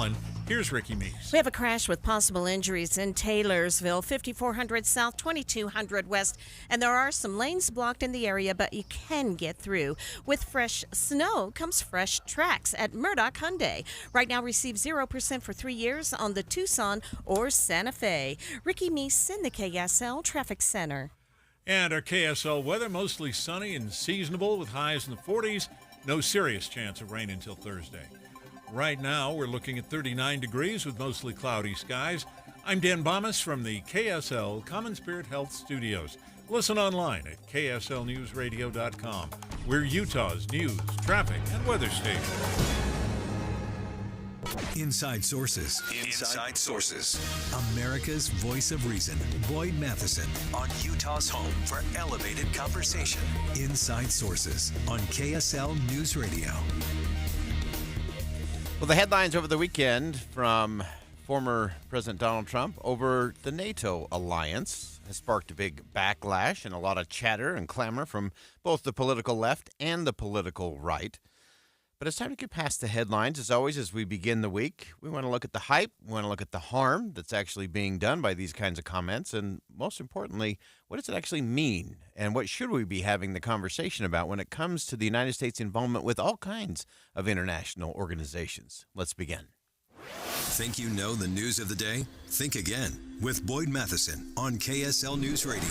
Portland, here's Ricky Meese. We have a crash with possible injuries in Taylorsville, 5400 South, 2200 West, and there are some lanes blocked in the area, but you can get through. With fresh snow comes fresh tracks at Murdoch Hyundai. Right now, receive 0% for 3 years on the Tucson or Santa Fe. Ricky Meese in the KSL Traffic Center. And our KSL weather, mostly sunny and seasonable with highs in the 40s. No serious chance of rain until Thursday. Right now, we're looking at 39 degrees with mostly cloudy skies. I'm Dan Bomas from the KSL Common Spirit Health Studios. Listen online at kslnewsradio.com. We're Utah's news, traffic, and weather station. Inside Sources. Inside Sources. America's voice of reason. Boyd Matheson on Utah's home for elevated conversation. Inside Sources on KSL News Radio. Well, the headlines over the weekend from former President Donald Trump over the NATO alliance has sparked a big backlash and a lot of chatter and clamor from both the political left and the political right. But it's time to get past the headlines. As always, as we begin the week, we want to look at the hype. We want to look at the harm that's actually being done by these kinds of comments. And most importantly, what does it actually mean? And what should we be having the conversation about when it comes to the United States' involvement with all kinds of international organizations? Let's begin. Think you know the news of the day? Think again with Boyd Matheson on KSL News Radio.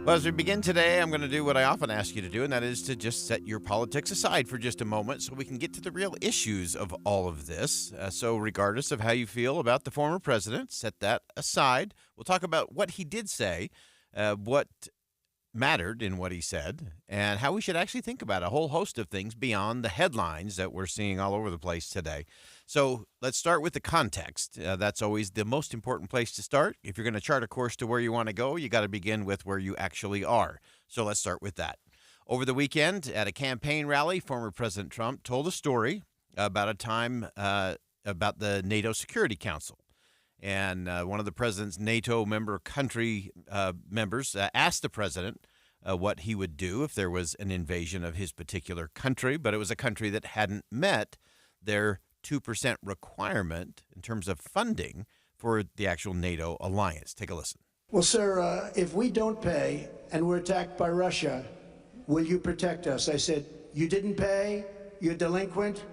Well, as we begin today, I'm going to do what I often ask you to do, and that is to just set your politics aside for just a moment so we can get to the real issues of all of this. So regardless of how you feel about the former president, set that aside. We'll talk about what he did say, what mattered in what he said, and how we should actually think about a whole host of things beyond the headlines that we're seeing all over the place today. So let's start with the context. That's always the most important place to start. If you're going to chart a course to where you want to go, you got to begin with where you actually are. So let's start with that. Over the weekend at a campaign rally, former President Trump told a story about a time about the NATO Security Council. And one of the president's NATO member country members asked the president what he would do if there was an invasion of his particular country, but it was a country that hadn't met their 2% requirement in terms of funding for the actual NATO alliance. Take a listen. Well, sir, if we don't pay and we're attacked by Russia, will you protect us? I said, you didn't pay? You're delinquent?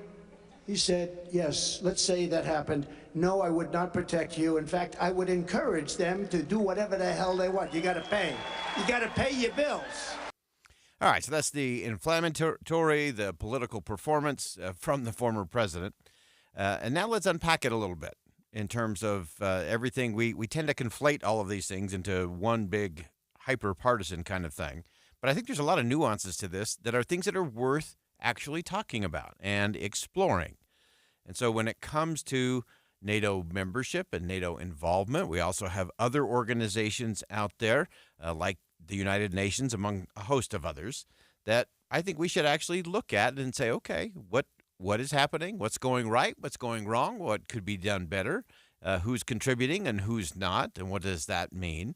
He said, yes, let's say that happened. No, I would not protect you. In fact, I would encourage them to do whatever the hell they want. You got to pay. You got to pay your bills. All right, so that's the inflammatory, the political performance from the former president. And now let's unpack it a little bit in terms of everything. We tend to conflate all of these things into one big hyper-partisan kind of thing. But I think there's a lot of nuances to this that are things that are worth actually talking about and exploring. And so when it comes to NATO membership and NATO involvement, we also have other organizations out there like the United Nations, among a host of others, that I think we should actually look at and say, okay, what is happening? What's going right? What's going wrong? What could be done better? Who's contributing and who's not? And what does that mean?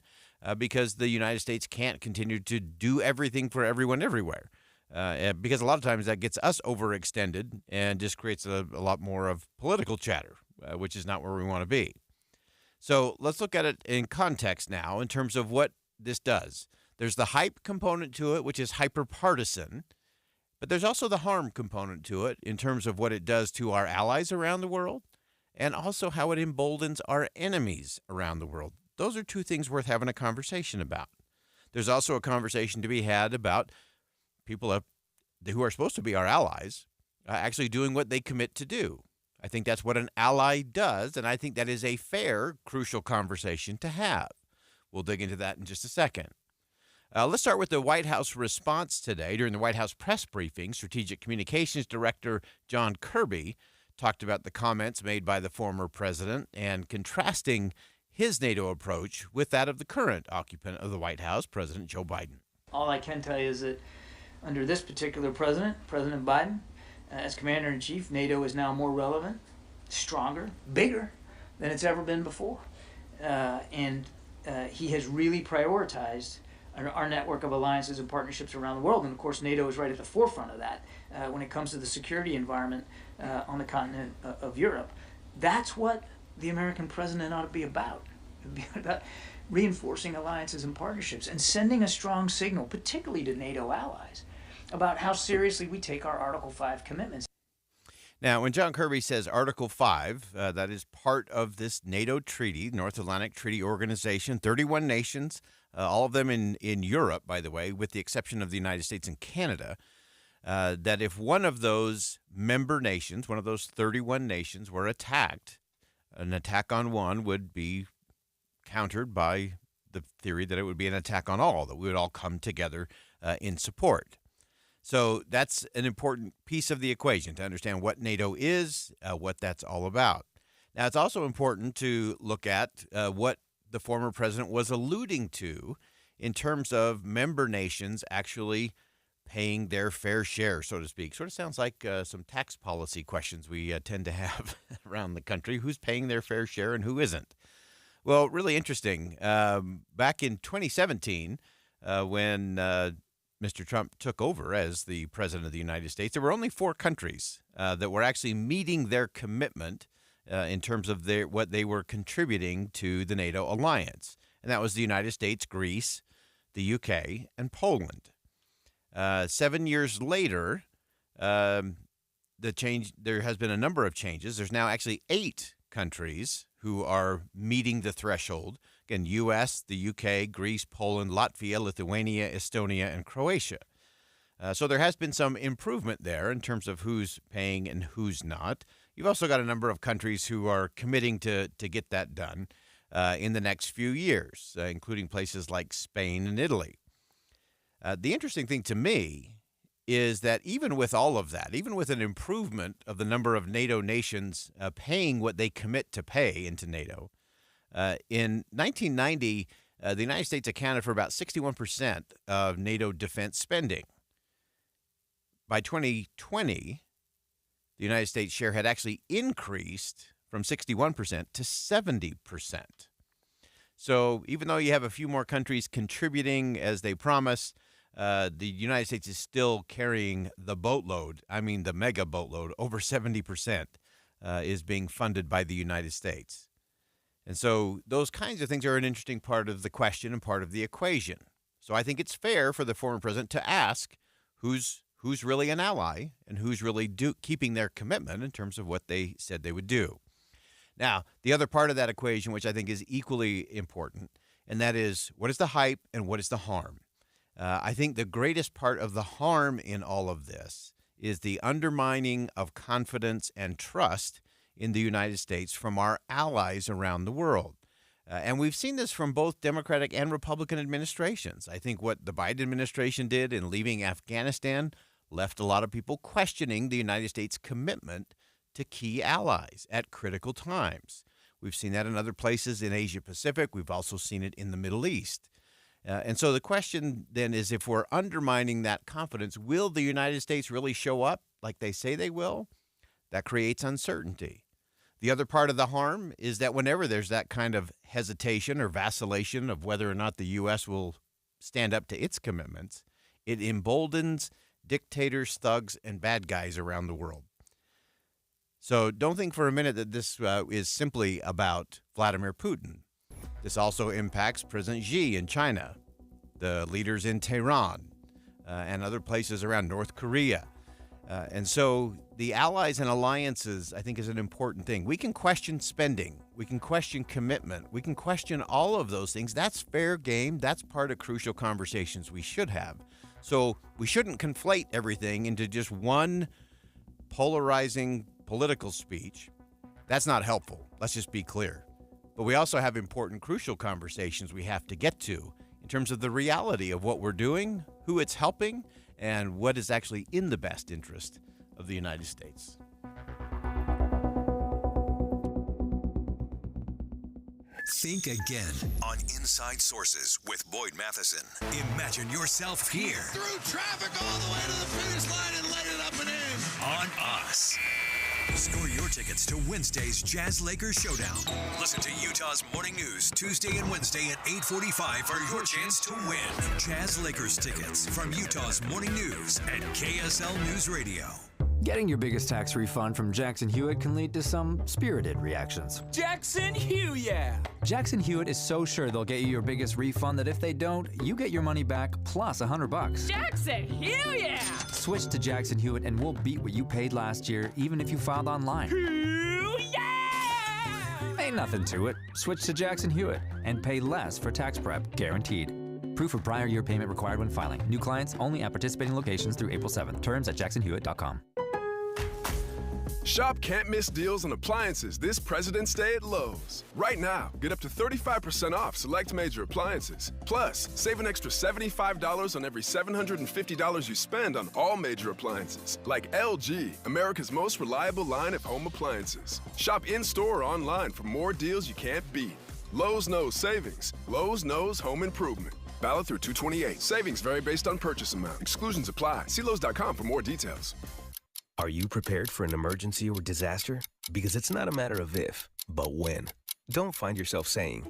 Because the United States can't continue to do everything for everyone everywhere. Because a lot of times that gets us overextended and just creates a lot more of political chatter, which is not where we want to be. So let's look at it in context now in terms of what this does. There's the hype component to it, which is hyper-partisan, but there's also the harm component to it in terms of what it does to our allies around the world and also how it emboldens our enemies around the world. Those are two things worth having a conversation about. There's also a conversation to be had about people who are supposed to be our allies actually doing what they commit to do. I think that's what an ally does, and I think that is a fair, crucial conversation to have. We'll dig into that in just a second. Let's start with the White House response today. During the White House press briefing, Strategic Communications Director John Kirby talked about the comments made by the former president and contrasting his NATO approach with that of the current occupant of the White House, President Joe Biden. All I can tell you is that under this particular president, President Biden, as Commander-in-Chief, NATO is now more relevant, stronger, bigger than it's ever been before. And he has really prioritized our network of alliances and partnerships around the world. And of course, NATO is right at the forefront of that when it comes to the security environment on the continent of Europe. That's what the American president ought to be about. It would be about reinforcing alliances and partnerships and sending a strong signal, particularly to NATO allies, about how seriously we take our Article 5 commitments. Now, when John Kirby says Article 5, that is part of this NATO treaty, North Atlantic Treaty Organization, 31 nations, all of them in Europe, by the way, with the exception of the United States and Canada, that if one of those member nations, one of those 31 nations, were attacked, an attack on one would be countered by the theory that it would be an attack on all, that we would all come together in support. So that's an important piece of the equation to understand what NATO is, what that's all about. Now, it's also important to look at what the former president was alluding to in terms of member nations actually paying their fair share, so to speak. Sort of sounds like some tax policy questions we tend to have around the country. Who's paying their fair share and who isn't? Well, really interesting. Back in 2017, when Mr. Trump took over as the president of the United States, there were only 4 countries that were actually meeting their commitment in terms of what they were contributing to the NATO alliance. And that was the United States, Greece, the UK, and Poland. 7 years later, there has been a number of changes. There's now actually 8 countries who are meeting the threshold. Again, U.S., the UK, Greece, Poland, Latvia, Lithuania, Estonia, and Croatia. So there has been some improvement there in terms of who's paying and who's not. You've also got a number of countries who are committing to get that done in the next few years, including places like Spain and Italy. The interesting thing to me is that even with all of that, even with an improvement of the number of NATO nations paying what they commit to pay into NATO, in 1990, the United States accounted for about 61% of NATO defense spending. By 2020, the United States share had actually increased from 61% to 70%. So even though you have a few more countries contributing as they promise, the United States is still carrying the boatload. I mean, the mega boatload. Over 70% is being funded by the United States. And so those kinds of things are an interesting part of the question and part of the equation. So I think it's fair for the former president to ask who's really an ally and who's really keeping their commitment in terms of what they said they would do. Now, the other part of that equation, which I think is equally important, and that is what is the hype and what is the harm? I think the greatest part of the harm in all of this is the undermining of confidence and trust in the United States from our allies around the world. And we've seen this from both Democratic and Republican administrations. I think what the Biden administration did in leaving Afghanistan left a lot of people questioning the United States' commitment to key allies at critical times. We've seen that in other places in Asia Pacific. We've also seen it in the Middle East. And so the question then is, if we're undermining that confidence, will the United States really show up like they say they will? That creates uncertainty. The other part of the harm is that whenever there's that kind of hesitation or vacillation of whether or not the U.S. will stand up to its commitments, it emboldens dictators, thugs, and bad guys around the world. So don't think for a minute that this is simply about Vladimir Putin. This also impacts President Xi in China, the leaders in Tehran, and other places around North Korea. And so the allies and alliances, I think, is an important thing. We can question spending. We can question commitment. We can question all of those things. That's fair game. That's part of crucial conversations we should have. So we shouldn't conflate everything into just one polarizing political speech. That's not helpful. Let's just be clear. But we also have important, crucial conversations we have to get to in terms of the reality of what we're doing, who it's helping, and what is actually in the best interest of the United States. Think again on Inside Sources with Boyd Matheson. Imagine yourself here. Through traffic all the way to the finish line and let it up and in. On us. Score your tickets to Wednesday's Jazz Lakers Showdown. Listen to Utah's Morning News Tuesday and Wednesday at 8:45 for your chance to win. Jazz Lakers tickets from Utah's Morning News and KSL News Radio. Getting your biggest tax refund from Jackson Hewitt can lead to some spirited reactions. Jackson Hewitt! Jackson Hewitt is so sure they'll get you your biggest refund that if they don't, you get your money back plus $100. Jackson Hewitt! Switch to Jackson Hewitt and we'll beat what you paid last year, even if you filed online. Ain't nothing to it. Switch to Jackson Hewitt and pay less for tax prep, guaranteed. Proof of prior year payment required when filing. New clients only at participating locations through April 7th. Terms at jacksonhewitt.com. Shop can't miss deals on appliances this President's Day at Lowe's. Right now, get up to 35% off select major appliances. Plus, save an extra $75 on every $750 you spend on all major appliances, like LG, America's most reliable line of home appliances. Shop in-store or online for more deals you can't beat. Lowe's knows savings. Lowe's knows home improvement. Valid through 2/28. Savings vary based on purchase amount. Exclusions apply. See Lowe's.com for more details. Are you prepared for an emergency or disaster? Because it's not a matter of if, but when. Don't find yourself saying,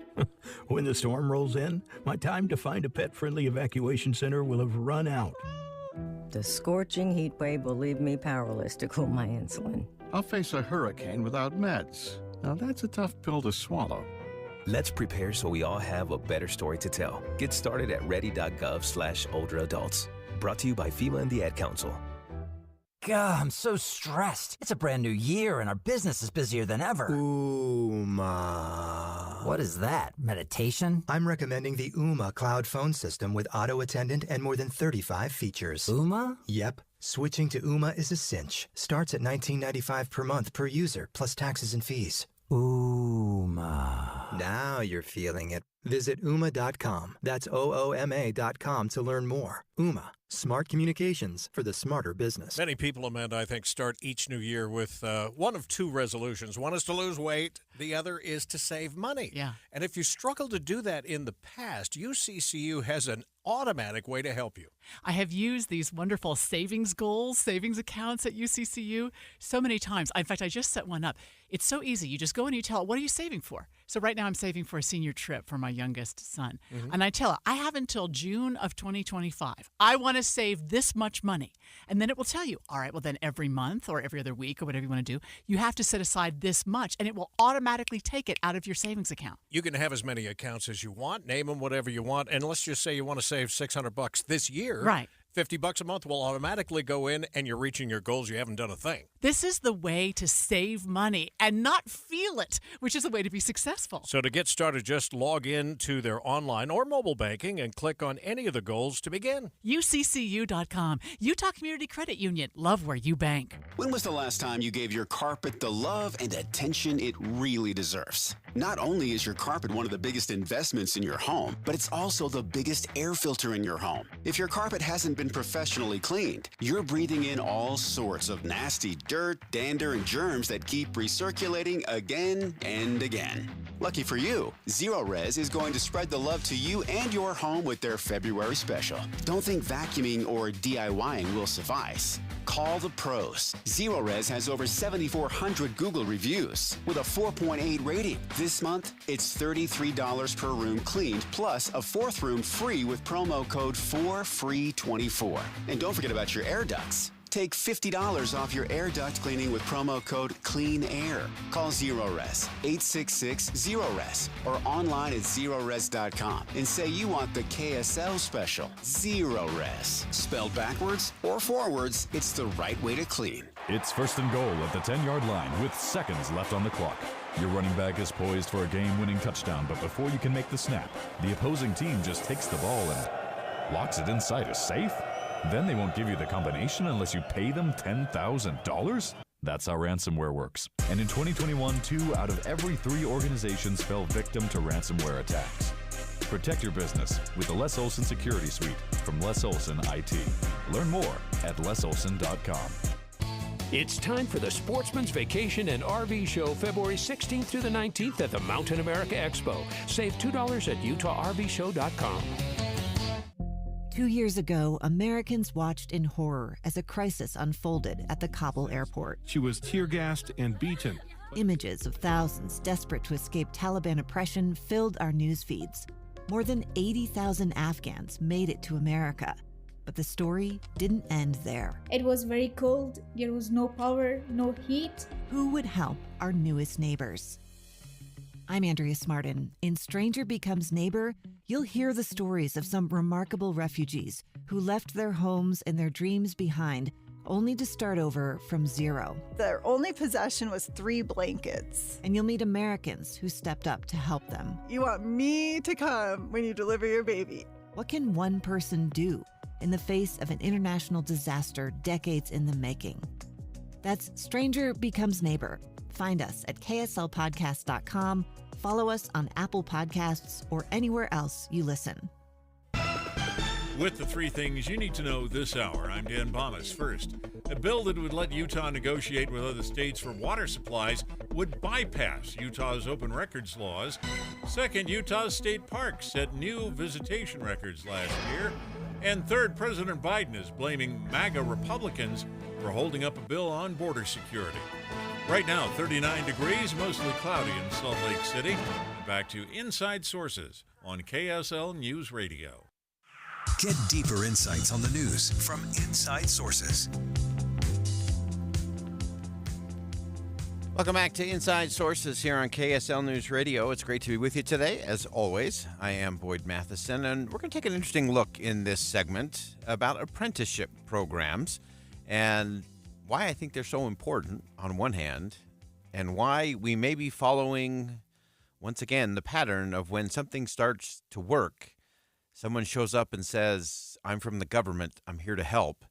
when the storm rolls in, my time to find a pet-friendly evacuation center will have run out. The scorching heat wave will leave me powerless to cool my insulin. I'll face a hurricane without meds. Now that's a tough pill to swallow. Let's prepare so we all have a better story to tell. Get started at ready.gov/older adults. Brought to you by FEMA and the Ad Council. God, I'm so stressed. It's a brand new year and our business is busier than ever. Ooma. What is that? Meditation? I'm recommending the Ooma cloud phone system with auto attendant and more than 35 features. Ooma? Yep. Switching to Ooma is a cinch. Starts at $19.95 per month per user, plus taxes and fees. Ooma. Now you're feeling it. Visit Ooma.com. That's OOMA.com to learn more. Ooma. Smart communications for the smarter business. Many people, Amanda, I think, start each new year with one of two resolutions. One is to lose weight. The other is to save money. Yeah. And if you struggle to do that in the past, UCCU has an automatic way to help you. I have used these wonderful savings goals, savings accounts at UCCU so many times. In fact, I just set one up. It's so easy. You just go and you tell it, what are you saving for? So right now I'm saving for a senior trip for my youngest son. Mm-hmm. And I tell it, I have until June of 2025. I want to save this much money. And then it will tell you, all right, well then every month or every other week or whatever you want to do, you have to set aside this much and it will automatically take it out of your savings account. You can have as many accounts as you want, name them whatever you want. And let's just say you want to save $600 this year. Right. $50 a month will automatically go in and you're reaching your goals. You haven't done a thing. This is the way to save money and not feel it, which is the way to be successful. So to get started, just log in to their online or mobile banking and click on any of the goals to begin. UCCU.com. Utah Community Credit Union. Love where you bank. When was the last time you gave your carpet the love and attention it really deserves? Not only is your carpet one of the biggest investments in your home, but it's also the biggest air filter in your home. If your carpet hasn't been professionally cleaned, you're breathing in all sorts of nasty dirt, dander, and germs that keep recirculating again and again. Lucky for you, Zero Res is going to spread the love to you and your home with their February special. Don't think vacuuming or DIYing will suffice. Call the pros. Zero Res has over 7,400 Google reviews with a 4.8 rating. This month, it's $33 per room cleaned, plus a fourth room free with promo code 4FREE24. And don't forget about your air ducts. Take $50 off your air duct cleaning with promo code CLEAN-AIR. Call ZeroRes, 866-ZERO-RES, or online at ZeroRes.com and say you want the KSL special, ZeroRes. Spelled backwards or forwards, it's the right way to clean. It's first and goal at the 10-yard line with seconds left on the clock. Your running back is poised for a game-winning touchdown, but before you can make the snap, the opposing team just takes the ball and locks it inside a safe? Then they won't give you the combination unless you pay them $10,000? That's how ransomware works. And in 2021, 2 out of every 3 organizations fell victim to ransomware attacks. Protect your business with the Les Olson Security Suite from Les Olson IT. Learn more at lesolson.com. It's time for the Sportsman's Vacation and RV Show, February 16th through the 19th at the Mountain America Expo. Save $2 at UtahRVShow.com. 2 years ago, Americans watched in horror as a crisis unfolded at the Kabul airport. She was tear-gassed and beaten. Images of thousands desperate to escape Taliban oppression filled our news feeds. More than 80,000 Afghans made it to America. But the story didn't end there. It was very cold. There was no power, no heat. Who would help our newest neighbors? I'm Andrea Smartin. In Stranger Becomes Neighbor, you'll hear the stories of some remarkable refugees who left their homes and their dreams behind, only to start over from zero. Their only possession was 3 blankets. And you'll meet Americans who stepped up to help them. You want me to come when you deliver your baby. What can one person do in the face of an international disaster decades in the making? That's Stranger Becomes Neighbor. Find us at kslpodcast.com, follow us on Apple Podcasts, or anywhere else you listen. With the 3 things you need to know this hour, I'm Dan Bomas. First, a bill that would let Utah negotiate with other states for water supplies would bypass Utah's open records laws. Second, Utah's state parks set new visitation records last year. And third, President Biden is blaming MAGA Republicans for holding up a bill on border security. Right now, 39 degrees, mostly cloudy in Salt Lake City. Back to Inside Sources on KSL News Radio. Get deeper insights on the news from Inside Sources. Welcome back to Inside Sources here on KSL News Radio. It's great to be with you today, as always. I am Boyd Matheson, and we're going to take an interesting look in this segment about apprenticeship programs and why I think they're so important on one hand, and why we may be following, once again, the pattern of when something starts to work, someone shows up and says, I'm from the government, I'm here to help,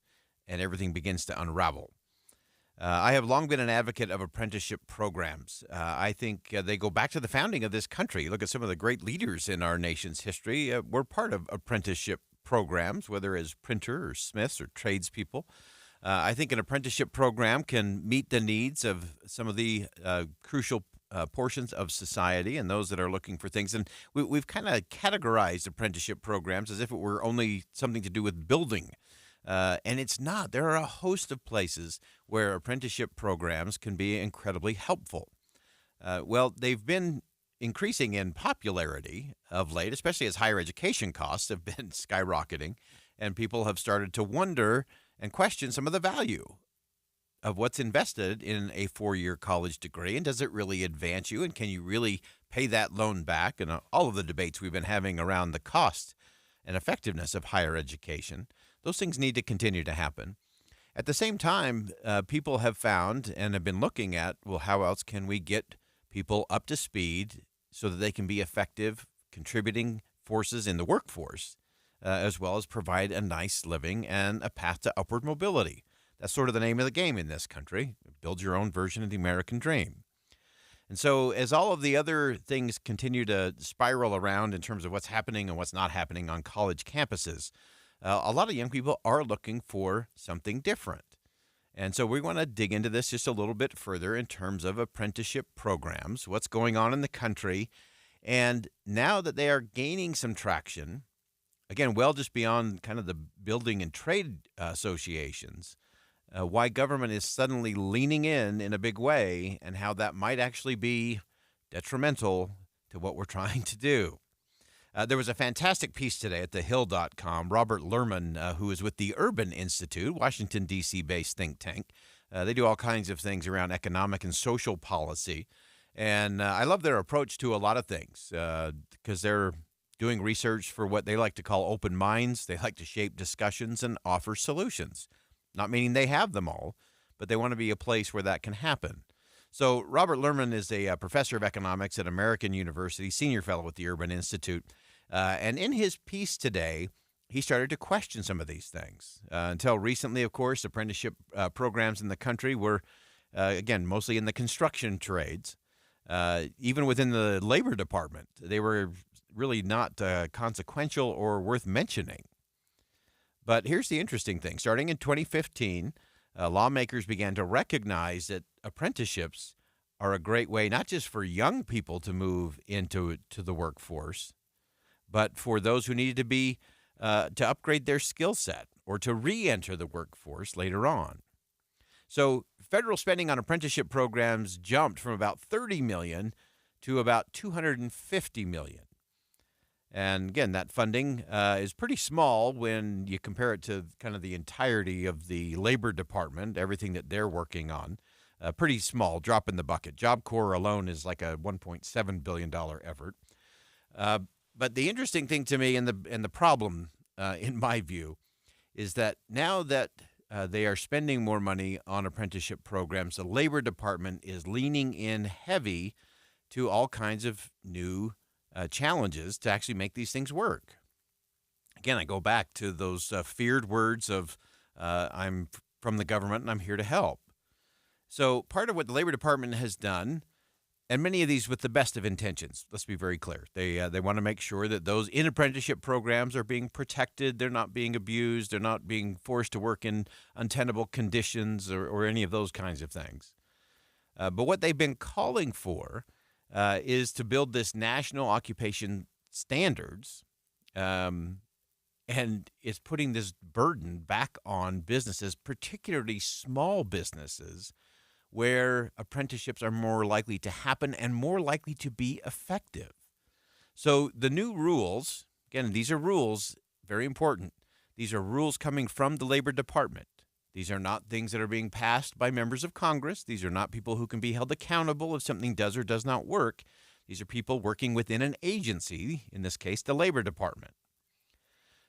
and everything begins to unravel. I have long been an advocate of apprenticeship programs. I think they go back to the founding of this country. Look at some of the great leaders in our nation's history. We're part of apprenticeship programs, whether as printers or smiths or tradespeople. I think an apprenticeship program can meet the needs of some of the crucial portions of society and those that are looking for things. And we've kind of categorized apprenticeship programs as if it were only something to do with building. And it's not. There are a host of places where apprenticeship programs can be incredibly helpful. Well, they've been increasing in popularity of late, especially as higher education costs have been skyrocketing, and people have started to wonder and question some of the value of what's invested in a 4-year college degree, and does it really advance you, and can you really pay that loan back? And all of the debates we've been having around the cost and effectiveness of higher education, those things need to continue to happen. At the same time, people have found and have been looking at, well, how else can we get people up to speed so that they can be effective contributing forces in the workforce, as well as provide a nice living and a path to upward mobility. That's sort of the name of the game in this country. Build your own version of the American dream. And so as all of the other things continue to spiral around in terms of what's happening and what's not happening on college campuses, a lot of young people are looking for something different. And so we want to dig into this just a little bit further in terms of apprenticeship programs, what's going on in the country. And now that they are gaining some traction, again, well just beyond kind of the building and trade associations, why government is suddenly leaning in a big way and how that might actually be detrimental to what we're trying to do. There was a fantastic piece today at thehill.com. Robert Lerman, who is with the Urban Institute, Washington, D.C.-based think tank. They do all kinds of things around economic and social policy. And I love their approach to a lot of things because they're doing research for what they like to call open minds. They like to shape discussions and offer solutions. Not meaning they have them all, but they want to be a place where that can happen. So Robert Lerman is a professor of economics at American University, senior fellow at the Urban Institute. And in his piece today, he started to question some of these things. Until recently, of course, apprenticeship programs in the country were, again, mostly in the construction trades. Even within the labor department, they were really not consequential or worth mentioning. But here's the interesting thing. Starting in 2015, lawmakers began to recognize that apprenticeships are a great way not just for young people to move into the workforce, but for those who needed to be to upgrade their skill set or to re-enter the workforce later on. So federal spending on apprenticeship programs jumped from about $30 million to about $250 million. And again, that funding is pretty small when you compare it to kind of the entirety of the Labor Department, everything that they're working on. Pretty small, drop in the bucket. Job Corps alone is like a $1.7 billion effort. But the interesting thing to me and the problem, in my view, is that now that they are spending more money on apprenticeship programs, the Labor Department is leaning in heavy to all kinds of new challenges to actually make these things work. Again, I go back to those feared words of I'm from the government and I'm here to help. So part of what the Labor Department has done, and many of these with the best of intentions, let's be very clear, they want to make sure that those in apprenticeship programs are being protected, they're not being abused, they're not being forced to work in untenable conditions or any of those kinds of things. But what they've been calling for is to build this national occupation standards, and it's putting this burden back on businesses, particularly small businesses, where apprenticeships are more likely to happen and more likely to be effective. So the new rules, again, these are rules, very important. These are rules coming from the Labor Department. These are not things that are being passed by members of Congress. These are not people who can be held accountable if something does or does not work. These are people working within an agency, in this case, the Labor Department.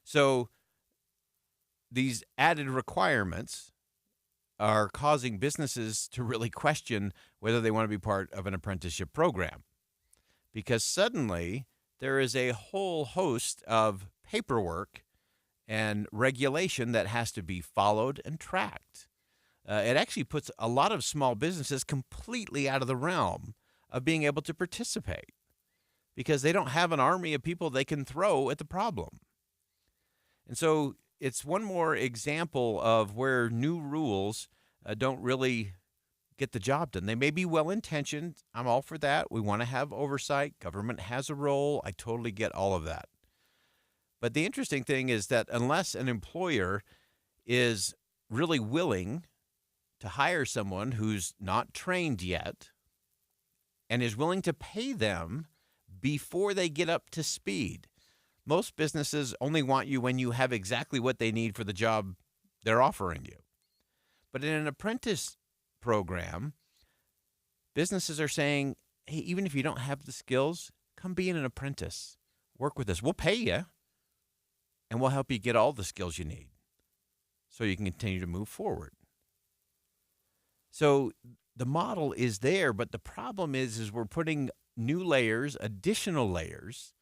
So these added requirements are causing businesses to really question whether they want to be part of an apprenticeship program, because suddenly there is a whole host of paperwork and regulation that has to be followed and tracked. It actually puts a lot of small businesses completely out of the realm of being able to participate because they don't have an army of people they can throw at the problem. And so it's one more example of where new rules don't really get the job done. They may be well-intentioned. I'm all for that. We want to have oversight. Government has a role. I totally get all of that. But the interesting thing is that unless an employer is really willing to hire someone who's not trained yet and is willing to pay them before they get up to speed, most businesses only want you when you have exactly what they need for the job they're offering you. But in an apprentice program, businesses are saying, hey, even if you don't have the skills, come be an apprentice. Work with us. We'll pay you, and we'll help you get all the skills you need so you can continue to move forward. So the model is there, but the problem is we're putting new layers, additional layers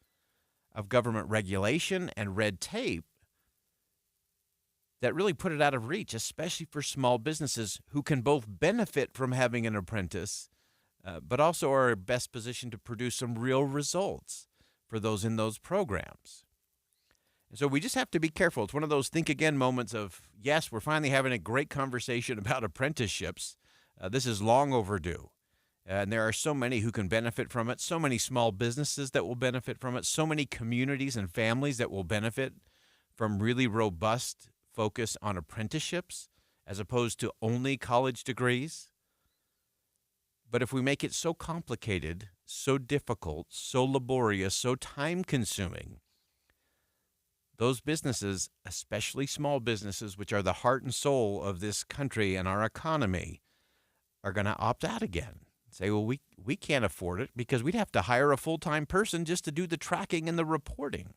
of government regulation and red tape that really put it out of reach, especially for small businesses who can both benefit from having an apprentice, but also are best positioned to produce some real results for those in those programs. And so we just have to be careful. It's one of those think again moments of, yes, we're finally having a great conversation about apprenticeships. This is long overdue. And there are so many who can benefit from it, so many small businesses that will benefit from it, so many communities and families that will benefit from really robust focus on apprenticeships as opposed to only college degrees. But if we make it so complicated, so difficult, so laborious, so time-consuming, those businesses, especially small businesses, which are the heart and soul of this country and our economy, are going to opt out again. Say, well, we can't afford it because we'd have to hire a full-time person just to do the tracking and the reporting.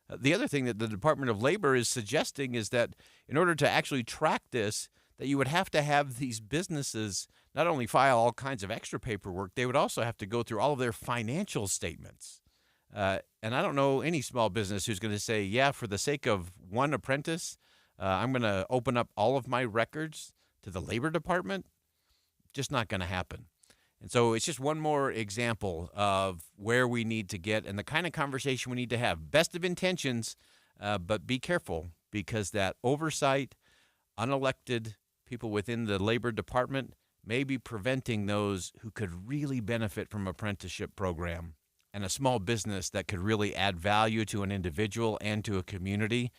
The other thing that the Department of Labor is suggesting is that in order to actually track this, that you would have to have these businesses not only file all kinds of extra paperwork, they would also have to go through all of their financial statements. And I don't know any small business who's going to say, yeah, for the sake of one apprentice, I'm going to open up all of my records to the Labor Department. Just not going to happen. And so it's just one more example of where we need to get and the kind of conversation we need to have. Best of intentions, but be careful because that oversight, unelected people within the Labor Department may be preventing those who could really benefit from an apprenticeship program, and a small business that could really add value to an individual and to a community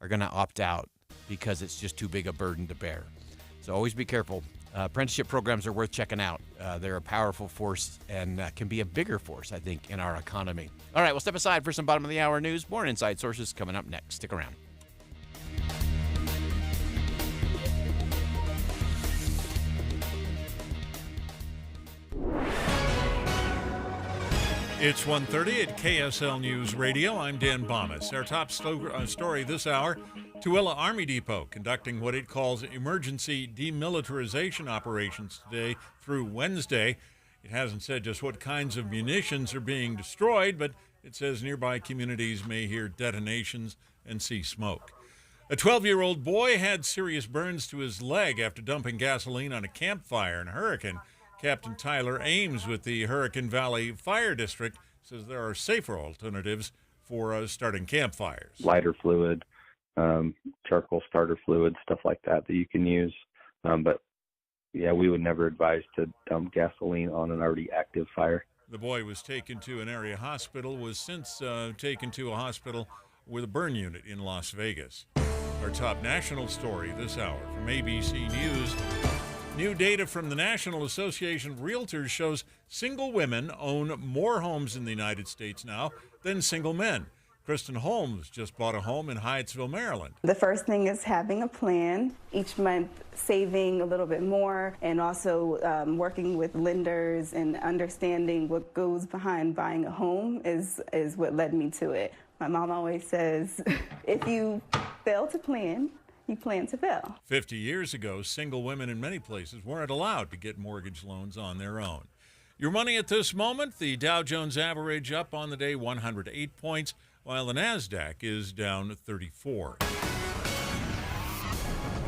are going to opt out because it's just too big a burden to bear. So always be careful Apprenticeship programs are worth checking out. They're a powerful force and can be a bigger force, I think, in our economy. All right, we'll step aside for some bottom of the hour news. More Inside Sources coming up next. Stick around. It's 1:30 at KSL News Radio. I'm Dan Bomas. Our top story this hour, Tooele Army Depot conducting what it calls emergency demilitarization operations today through Wednesday. It hasn't said just what kinds of munitions are being destroyed, but it says nearby communities may hear detonations and see smoke. A 12-year-old boy had serious burns to his leg after dumping gasoline on a campfire in Hurricane. Captain Tyler Ames with the Hurricane Valley Fire District says there are safer alternatives for starting campfires. Lighter fluid, charcoal starter fluid, stuff like that you can use. But, yeah, we would never advise to dump gasoline on an already active fire. The boy was taken to an area hospital, was since taken to a hospital with a burn unit in Las Vegas. Our top national story this hour from ABC News. New data from the National Association of Realtors shows single women own more homes in the United States now than single men. Kristen Holmes just bought a home in Hyattsville, Maryland. The first thing is having a plan, each month saving a little bit more, and also working with lenders and understanding what goes behind buying a home is what led me to it. My mom always says, if you fail to plan, you plan to fail. 50 years ago, single women in many places weren't allowed to get mortgage loans on their own. Your money at this moment, the Dow Jones average up on the day 108 points, while the NASDAQ is down 34.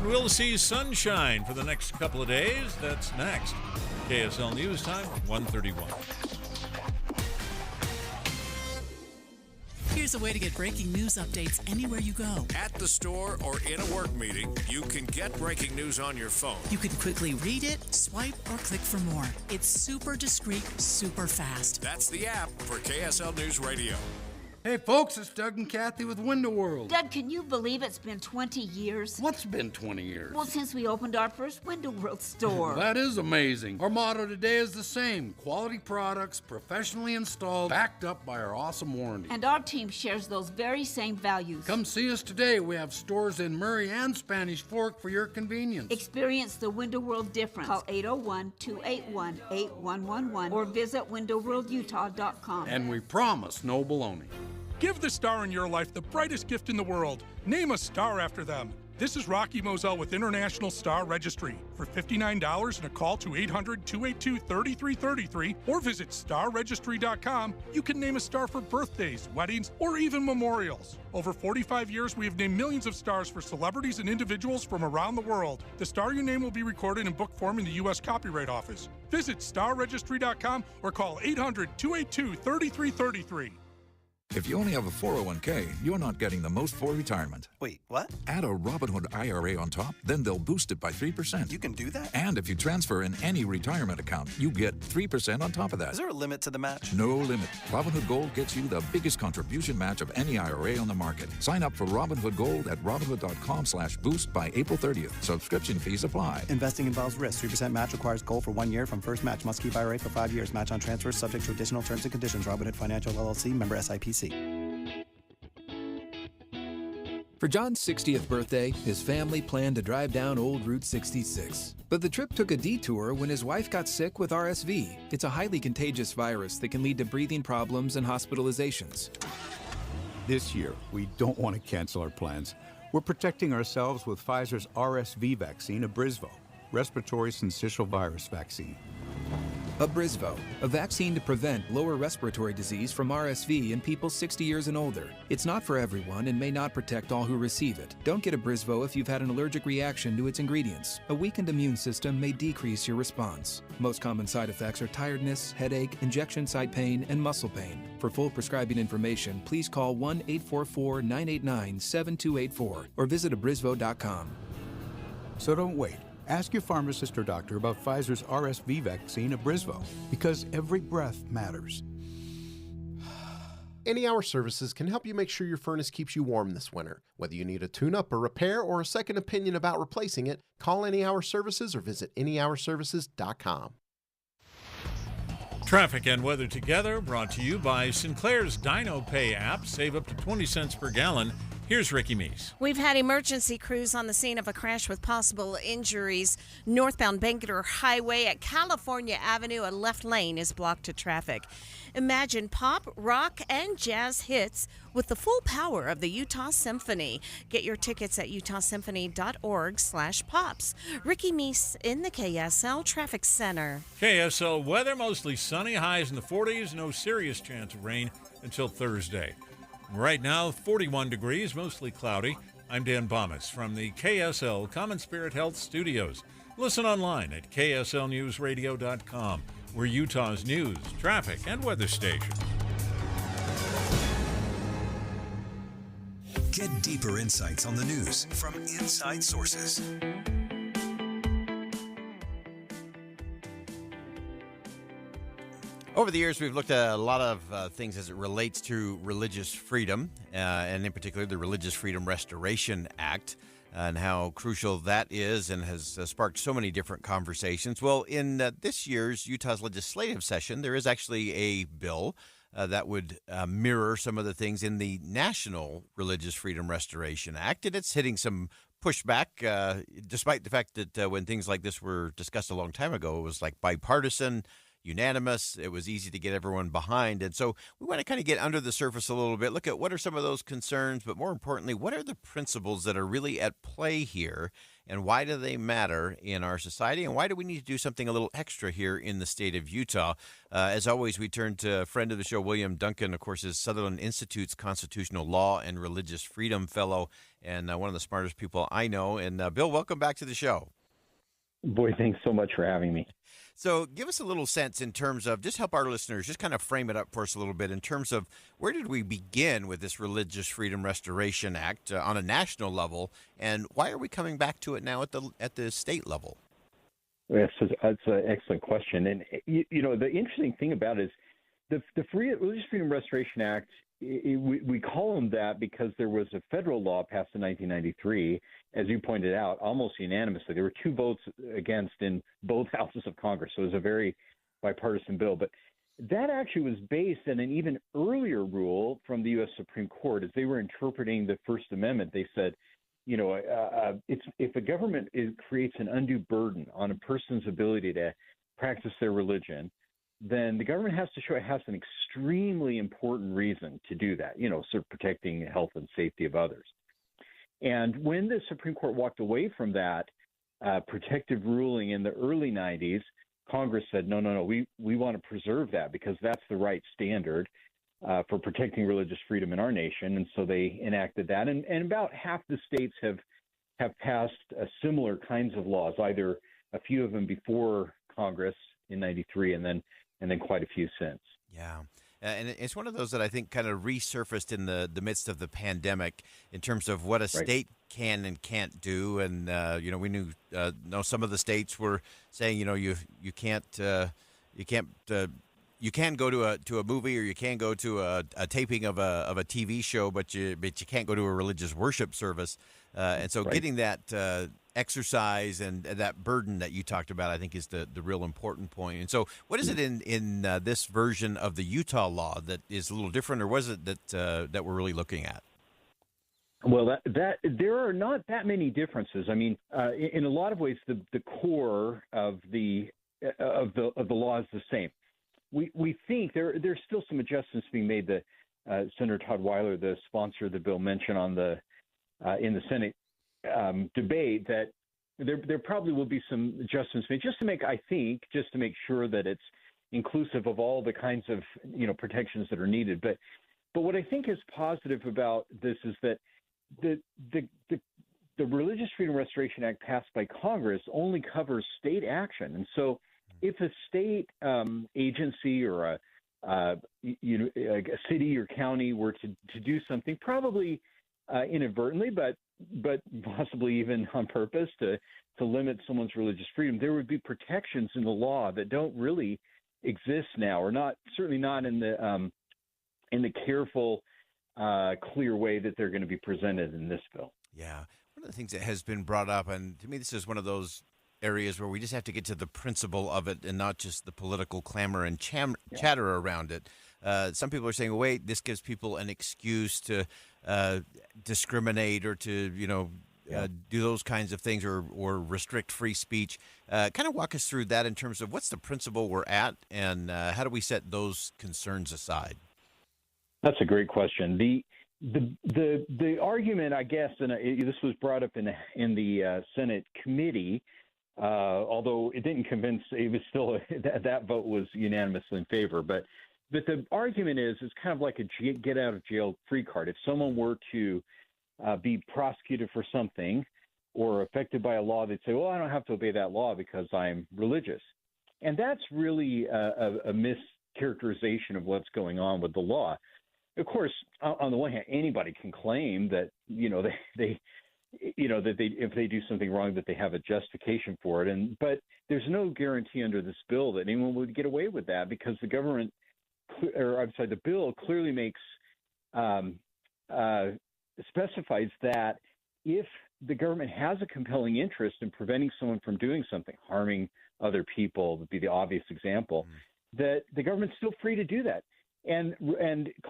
We'll see sunshine for the next couple of days. That's next. KSL News Time, 1:31. Here's a way to get breaking news updates anywhere you go. At the store or in a work meeting, you can get breaking news on your phone. You can quickly read it, swipe, or click for more. It's super discreet, super fast. That's the app for KSL News Radio. Hey folks, it's Doug and Kathy with Window World. Doug, can you believe it's been 20 years? What's been 20 years? Well, since we opened our first Window World store. That is amazing. Our motto today is the same: quality products, professionally installed, backed up by our awesome warranty. And our team shares those very same values. Come see us today. We have stores in Murray and Spanish Fork for your convenience. Experience the Window World difference. Call 801-281-8111 or visit windowworldutah.com. And we promise no baloney. Give the star in your life the brightest gift in the world. Name a star after them. This is Rocky Moselle with International Star Registry. For $59 and a call to 800-282-3333 or visit starregistry.com, you can name a star for birthdays, weddings, or even memorials. Over 45 years, we have named millions of stars for celebrities and individuals from around the world. The star you name will be recorded in book form in the U.S. Copyright Office. Visit starregistry.com or call 800-282-3333. If you only have a 401k, you're not getting the most for retirement. Wait, what? Add a Robinhood IRA on top, then they'll boost it by 3%. You can do that? And if you transfer in any retirement account, you get 3% on top of that. Is there a limit to the match? No limit. Robinhood Gold gets you the biggest contribution match of any IRA on the market. Sign up for Robinhood Gold at Robinhood.com/boost by April 30th. Subscription fees apply. Investing involves risk. 3% match requires gold for 1 year from first match. Must keep IRA for 5 years. Match on transfers subject to additional terms and conditions. Robinhood Financial LLC, member SIPC. For John's 60th birthday, his family planned to drive down Old Route 66. But the trip took a detour when his wife got sick with RSV. It's a highly contagious virus that can lead to breathing problems and hospitalizations. This year, we don't want to cancel our plans. We're protecting ourselves with Pfizer's RSV vaccine, Abrysvo, respiratory syncytial virus vaccine. Abrysvo, a vaccine to prevent lower respiratory disease from RSV in people 60 years and older. It's not for everyone and may not protect all who receive it. Don't get Abrysvo if you've had an allergic reaction to its ingredients. A weakened immune system may decrease your response. Most common side effects are tiredness, headache, injection site pain, and muscle pain. For full prescribing information, please call 1-844-989-7284 or visit abrysvo.com. So don't wait. Ask your pharmacist or doctor about Pfizer's RSV vaccine, Abrysvo, because every breath matters. Any Hour Services can help you make sure your furnace keeps you warm this winter. Whether you need a tune-up, a repair, or a second opinion about replacing it, call Any Hour Services or visit anyhourservices.com. Traffic and weather together, brought to you by Sinclair's Dino Pay app. Save up to 20 cents per gallon. Here's Ricky Meese. We've had emergency crews on the scene of a crash with possible injuries. Northbound Bangerter Highway at California Avenue, a left lane is blocked to traffic. Imagine pop, rock, and jazz hits with the full power of the Utah Symphony. Get your tickets at utahsymphony.org/pops. Ricky Meese in the KSL Traffic Center. KSL weather, mostly sunny, highs in the 40s, no serious chance of rain until Thursday. Right now, 41 degrees, mostly cloudy. I'm Dan Bomas from the KSL Common Spirit Health Studios. Listen online at kslnewsradio.com. We're Utah's news, traffic, and weather station. Get deeper insights on the news from inside sources. Over the years, we've looked at a lot of things as it relates to religious freedom, and in particular the Religious Freedom Restoration Act, and how crucial that is and has sparked so many different conversations. Well, in this year's Utah's legislative session, there is actually a bill that would mirror some of the things in the National Religious Freedom Restoration Act, and it's hitting some pushback, despite the fact that when things like this were discussed a long time ago, it was like bipartisan, unanimous. It was easy to get everyone behind. And so we want to kind of get under the surface a little bit, look at what are some of those concerns, but more importantly, what are the principles that are really at play here, and why do they matter in our society, and why do we need to do something a little extra here in the state of Utah? As always, we turn to a friend of the show, William Duncan, of course, is Sutherland Institute's Constitutional Law and Religious Freedom Fellow, and one of the smartest people I know. And Bill, welcome back to the show. Boy, thanks so much for having me. So give us a little sense in terms of, just help our listeners, just kind of frame it up for us a little bit in terms of where did we begin with this Religious Freedom Restoration Act on a national level, and why are we coming back to it now at the state level? Yes, that's an excellent question. And, you know, the interesting thing about it is the Religious Freedom Restoration Act, we call them that because there was a federal law passed in 1993, as you pointed out, almost unanimously. There were 2 votes against in both houses of Congress, so it was a very bipartisan bill. But that actually was based on an even earlier rule from the U.S. Supreme Court. As they were interpreting the First Amendment, they said, you know, if a government creates an undue burden on a person's ability to practice their religion, then the government has to show it has an extremely important reason to do that, you know, sort of protecting the health and safety of others. And when the Supreme Court walked away from that protective ruling in the early 90s, Congress said, no, we want to preserve that because that's the right standard for protecting religious freedom in our nation. And so they enacted that. And about half the states have passed similar kinds of laws, either a few of them before Congress in 93 and then quite a few since. Yeah. And it's one of those that I think kind of resurfaced in the midst of the pandemic in terms of what a state can and can't do. And, you know, we knew some of the states were saying, you know, you can't go to a movie, or you can go to a taping of a TV show, but you can't go to a religious worship service. And so getting that exercise and that burden that you talked about, I think, is the real important point. And so what is it in this version of the Utah law that is a little different, or was it that we're really looking at? Well, that there are not that many differences. I mean, in a lot of ways, the core of the law is the same. We think there's still some adjustments being made. That Senator Todd Weiler, the sponsor of the bill, mentioned on in the Senate debate that there probably will be some adjustments made just to make sure that it's inclusive of all the kinds of, you know, protections that are needed. But what I think is positive about this is that the Religious Freedom Restoration Act passed by Congress only covers state action, and so if a state agency or a city or county were to do something, probably inadvertently, but possibly even on purpose to limit someone's religious freedom, there would be protections in the law that don't really exist now, or certainly not in the in the careful, clear way that they're going to be presented in this bill. Yeah. One of the things that has been brought up, and to me this is one of those areas where we just have to get to the principle of it and not just the political clamor and chatter around it. Some people are saying, oh, wait, this gives people an excuse to discriminate or to, do those kinds of things or restrict free speech. Kind of walk us through that in terms of what's the principle we're at and how do we set those concerns aside? That's a great question. The argument, I guess, and this was brought up in the Senate committee, although it didn't convince. It was still that vote was unanimously in favor. But the argument is kind of like a get out of jail free card. If someone were to be prosecuted for something or affected by a law, they'd say, well, I don't have to obey that law because I'm religious. And that's really a mischaracterization of what's going on with the law. Of course, on the one hand, anybody can claim that, they if they do something wrong, that they have a justification for it. But there's no guarantee under this bill that anyone would get away with that because the bill clearly makes specifies that if the government has a compelling interest in preventing someone from doing something, harming other people would be the obvious example, that the government's still free to do that. And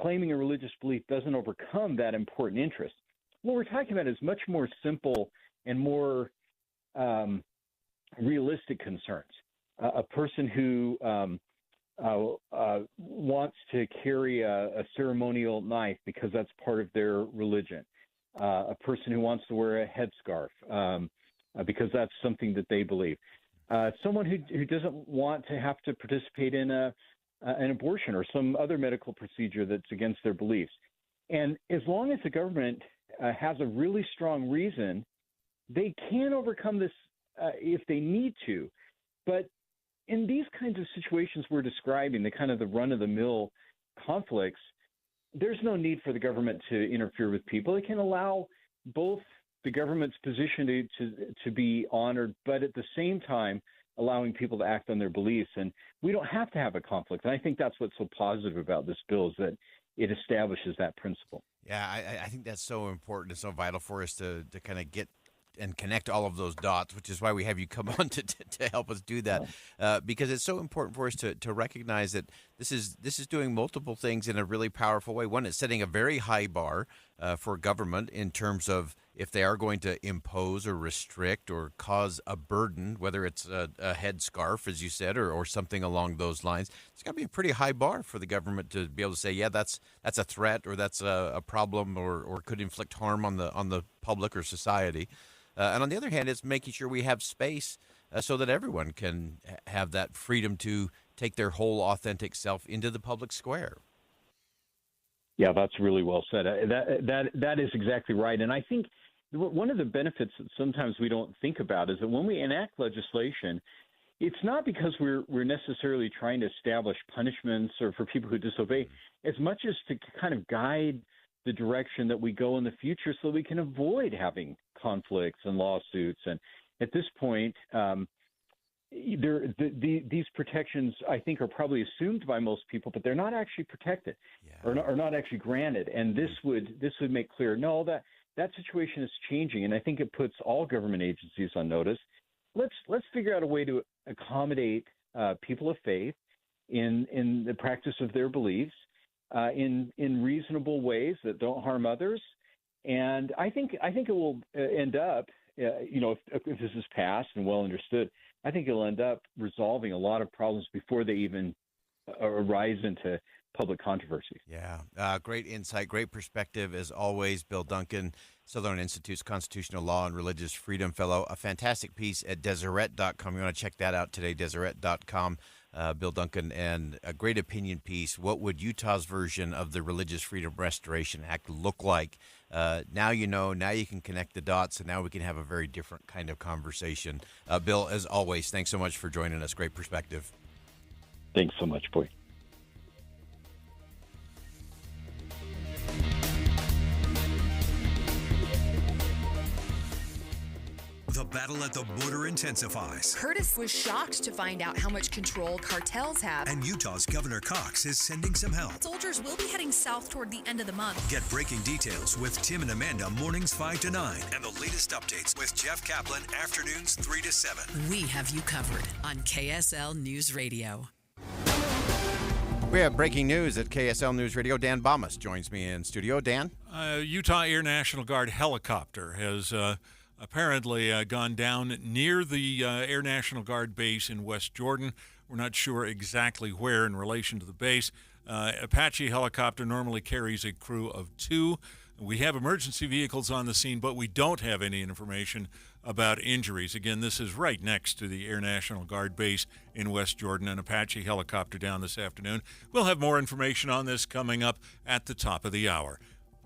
claiming a religious belief doesn't overcome that important interest. What we're talking about is much more simple and more realistic concerns. A person who wants to carry a ceremonial knife because that's part of their religion. A person who wants to wear a headscarf because that's something that they believe. Someone who doesn't want to have to participate in an abortion or some other medical procedure that's against their beliefs. And as long as the government has a really strong reason, they can overcome this if they need to. But in these kinds of situations we're describing, the run-of-the-mill conflicts, there's no need for the government to interfere with people. It can allow both the government's position to be honored, but at the same time, allowing people to act on their beliefs. And we don't have to have a conflict. And I think that's what's so positive about this bill is that it establishes that principle. Yeah, I think that's so important and so vital for us to kind of get and connect all of those dots, which is why we have you come on to help us do that, because it's so important for us to recognize that this is doing multiple things in a really powerful way. One, it's setting a very high bar for government in terms of if they are going to impose or restrict or cause a burden, whether it's a headscarf, as you said, or something along those lines. It's got to be a pretty high bar for the government to be able to say, yeah, that's a threat or that's a problem or could inflict harm on the public or society. And on the other hand, it's making sure we have space so that everyone can have that freedom to take their whole authentic self into the public square. Yeah, that's really well said. That is exactly right. And I think one of the benefits that sometimes we don't think about is that when we enact legislation, it's not because we're necessarily trying to establish punishments or for people who disobey, as much as to kind of guide the direction that we go in the future so we can avoid having conflicts and lawsuits. And at this point, these protections, I think, are probably assumed by most people, but they're not actually protected or not actually granted. And this would make clear, no, that situation is changing. And I think it puts all government agencies on notice. Let's figure out a way to accommodate people of faith in the practice of their beliefs in reasonable ways that don't harm others. And I think it will end up, if this is passed and well understood, I think it'll end up resolving a lot of problems before they even arise into public controversy. Yeah, great insight, great perspective as always, Bill Duncan, Southern Institute's Constitutional Law and Religious Freedom Fellow. A fantastic piece at Deseret.com. You want to check that out today, Deseret.com. Bill Duncan, and a great opinion piece. What would Utah's version of the Religious Freedom Restoration Act look like? Now you know, now you can connect the dots, and now we can have a very different kind of conversation. Bill, as always, thanks so much for joining us. Great perspective. Thanks so much, Boyd. The battle at the border intensifies. Curtis was shocked to find out how much control cartels have. And Utah's Governor Cox is sending some help. Soldiers will be heading south toward the end of the month. Get breaking details with Tim and Amanda mornings 5 to 9 and the latest updates with Jeff Kaplan afternoons 3 to 7. We have you covered on KSL News Radio. We have breaking news at KSL News Radio. Dan Bomas joins me in studio. Dan? Utah Air National Guard helicopter has apparently gone down near the Air National Guard base in West Jordan. We're not sure exactly where in relation to the base. Apache helicopter normally carries a crew of 2. We have emergency vehicles on the scene, but we don't have any information about injuries. Again, this is right next to the Air National Guard base in West Jordan, an Apache helicopter down this afternoon. We'll have more information on this coming up at the top of the hour.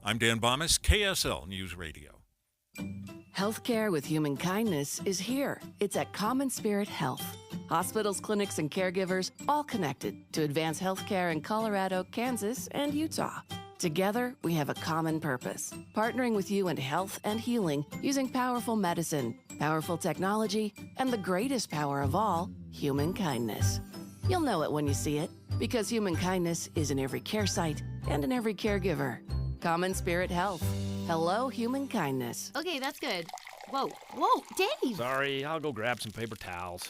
I'm Dan Bomas, KSL News Radio. Healthcare with human kindness is here. It's at Common Spirit Health. Hospitals, clinics, and caregivers all connected to advance healthcare in Colorado, Kansas, and Utah. Together, we have a common purpose, partnering with you in health and healing using powerful medicine, powerful technology, and the greatest power of all, human kindness. You'll know it when you see it, because human kindness is in every care site and in every caregiver. Common Spirit Health. Hello, human kindness. Okay, that's good. Whoa, Dave! Sorry, I'll go grab some paper towels.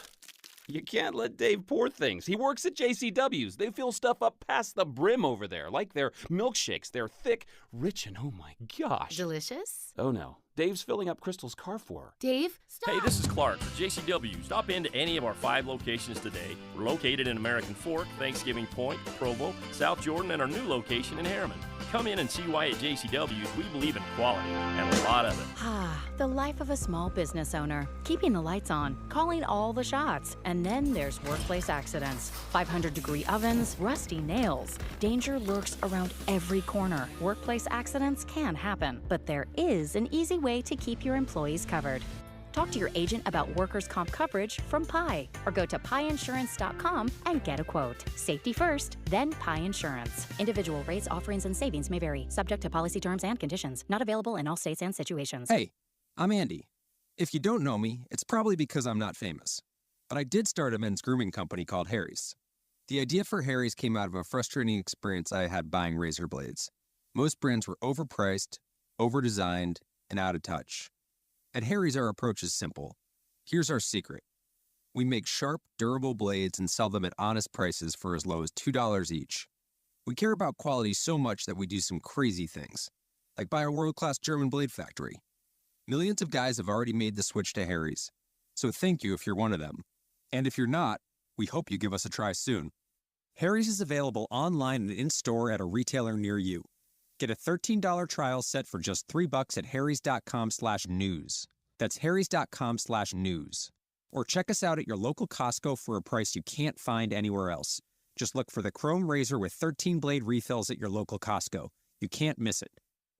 You can't let Dave pour things. He works at JCW's. They fill stuff up past the brim over there, like their milkshakes. They're thick, rich, and oh my gosh. Delicious? Oh no. Dave's filling up Crystal's car for her. Dave, stop! Hey, this is Clark for JCW. Stop into any of our 5 locations today. We're located in American Fork, Thanksgiving Point, Provo, South Jordan, and our new location in Harriman. Come in and see why at JCW's we believe in quality and a lot of it. Ah, the life of a small business owner. Keeping the lights on, calling all the shots. And then there's workplace accidents. 500-degree ovens, rusty nails. Danger lurks around every corner. Workplace accidents can happen, but there is an easy way to keep your employees covered. Talk to your agent about workers' comp coverage from Pi, or go to piinsurance.com and get a quote. Safety first, then Pi Insurance. Individual rates, offerings, and savings may vary, subject to policy terms and conditions. Not available in all states and situations. Hey, I'm Andy. If you don't know me, it's probably because I'm not famous. But I did start a men's grooming company called Harry's. The idea for Harry's came out of a frustrating experience I had buying razor blades. Most brands were overpriced, overdesigned, and out of touch. At Harry's, our approach is simple. Here's our secret. We make sharp, durable blades and sell them at honest prices for as low as $2 each. We care about quality so much that we do some crazy things, like buy a world-class German blade factory. Millions of guys have already made the switch to Harry's, so thank you if you're one of them. And if you're not, we hope you give us a try soon. Harry's is available online and in-store at a retailer near you. Get a $13 trial set for just $3 at harrys.com/news. That's harrys.com/news. Or check us out at your local Costco for a price you can't find anywhere else. Just look for the Chrome Razor with 13 blade refills at your local Costco. You can't miss it.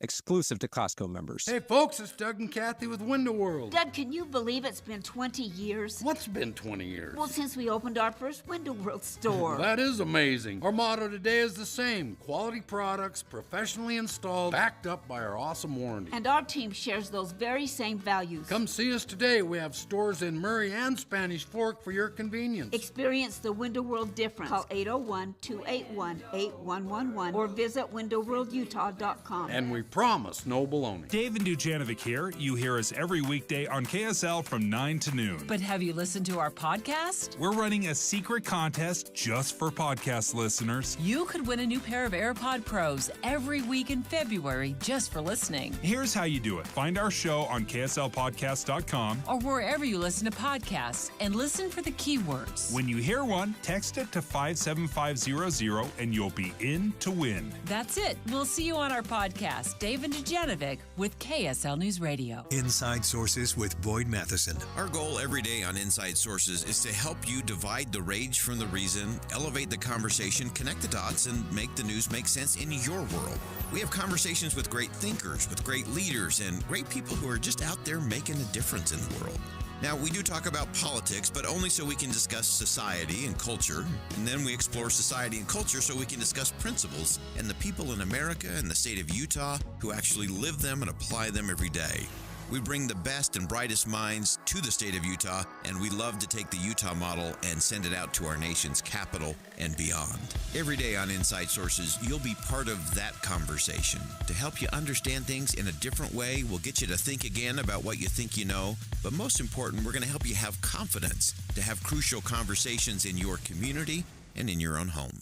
Exclusive to Costco members. Hey folks, it's Doug and Kathy with Window World. Doug, can you believe it's been 20 years? What's been 20 years? Well, since we opened our first Window World store. That is amazing. Our motto today is the same. Quality products, professionally installed, backed up by our awesome warranty. And our team shares those very same values. Come see us today. We have stores in Murray and Spanish Fork for your convenience. Experience the Window World difference. Call 801-281-8111 or visit windowworldutah.com. And we promise no baloney. Dave and Dujanovic here. You hear us every weekday on KSL from 9 to noon. But have you listened to our podcast? We're running a secret contest just for podcast listeners. You could win a new pair of AirPod Pros every week in February just for listening. Here's how you do it. Find our show on KSLpodcast.com or wherever you listen to podcasts and listen for the keywords. When you hear one, text it to 57500 and you'll be in to win. That's it. We'll see you on our podcast. Dave and Dujanovic with KSL News Radio. Inside Sources with Boyd Matheson. Our goal every day on Inside Sources is to help you divide the rage from the reason, elevate the conversation, connect the dots, and make the news make sense in your world. We have conversations with great thinkers, with great leaders, and great people who are just out there making a difference in the world. Now, we do talk about politics, but only so we can discuss society and culture. And then we explore society and culture so we can discuss principles and the people in America and the state of Utah who actually live them and apply them every day. We bring the best and brightest minds to the state of Utah, and we love to take the Utah model and send it out to our nation's capital and beyond. Every day on Inside Sources, you'll be part of that conversation. To help you understand things in a different way, we'll get you to think again about what you think you know, but most important, we're going to help you have confidence to have crucial conversations in your community and in your own home.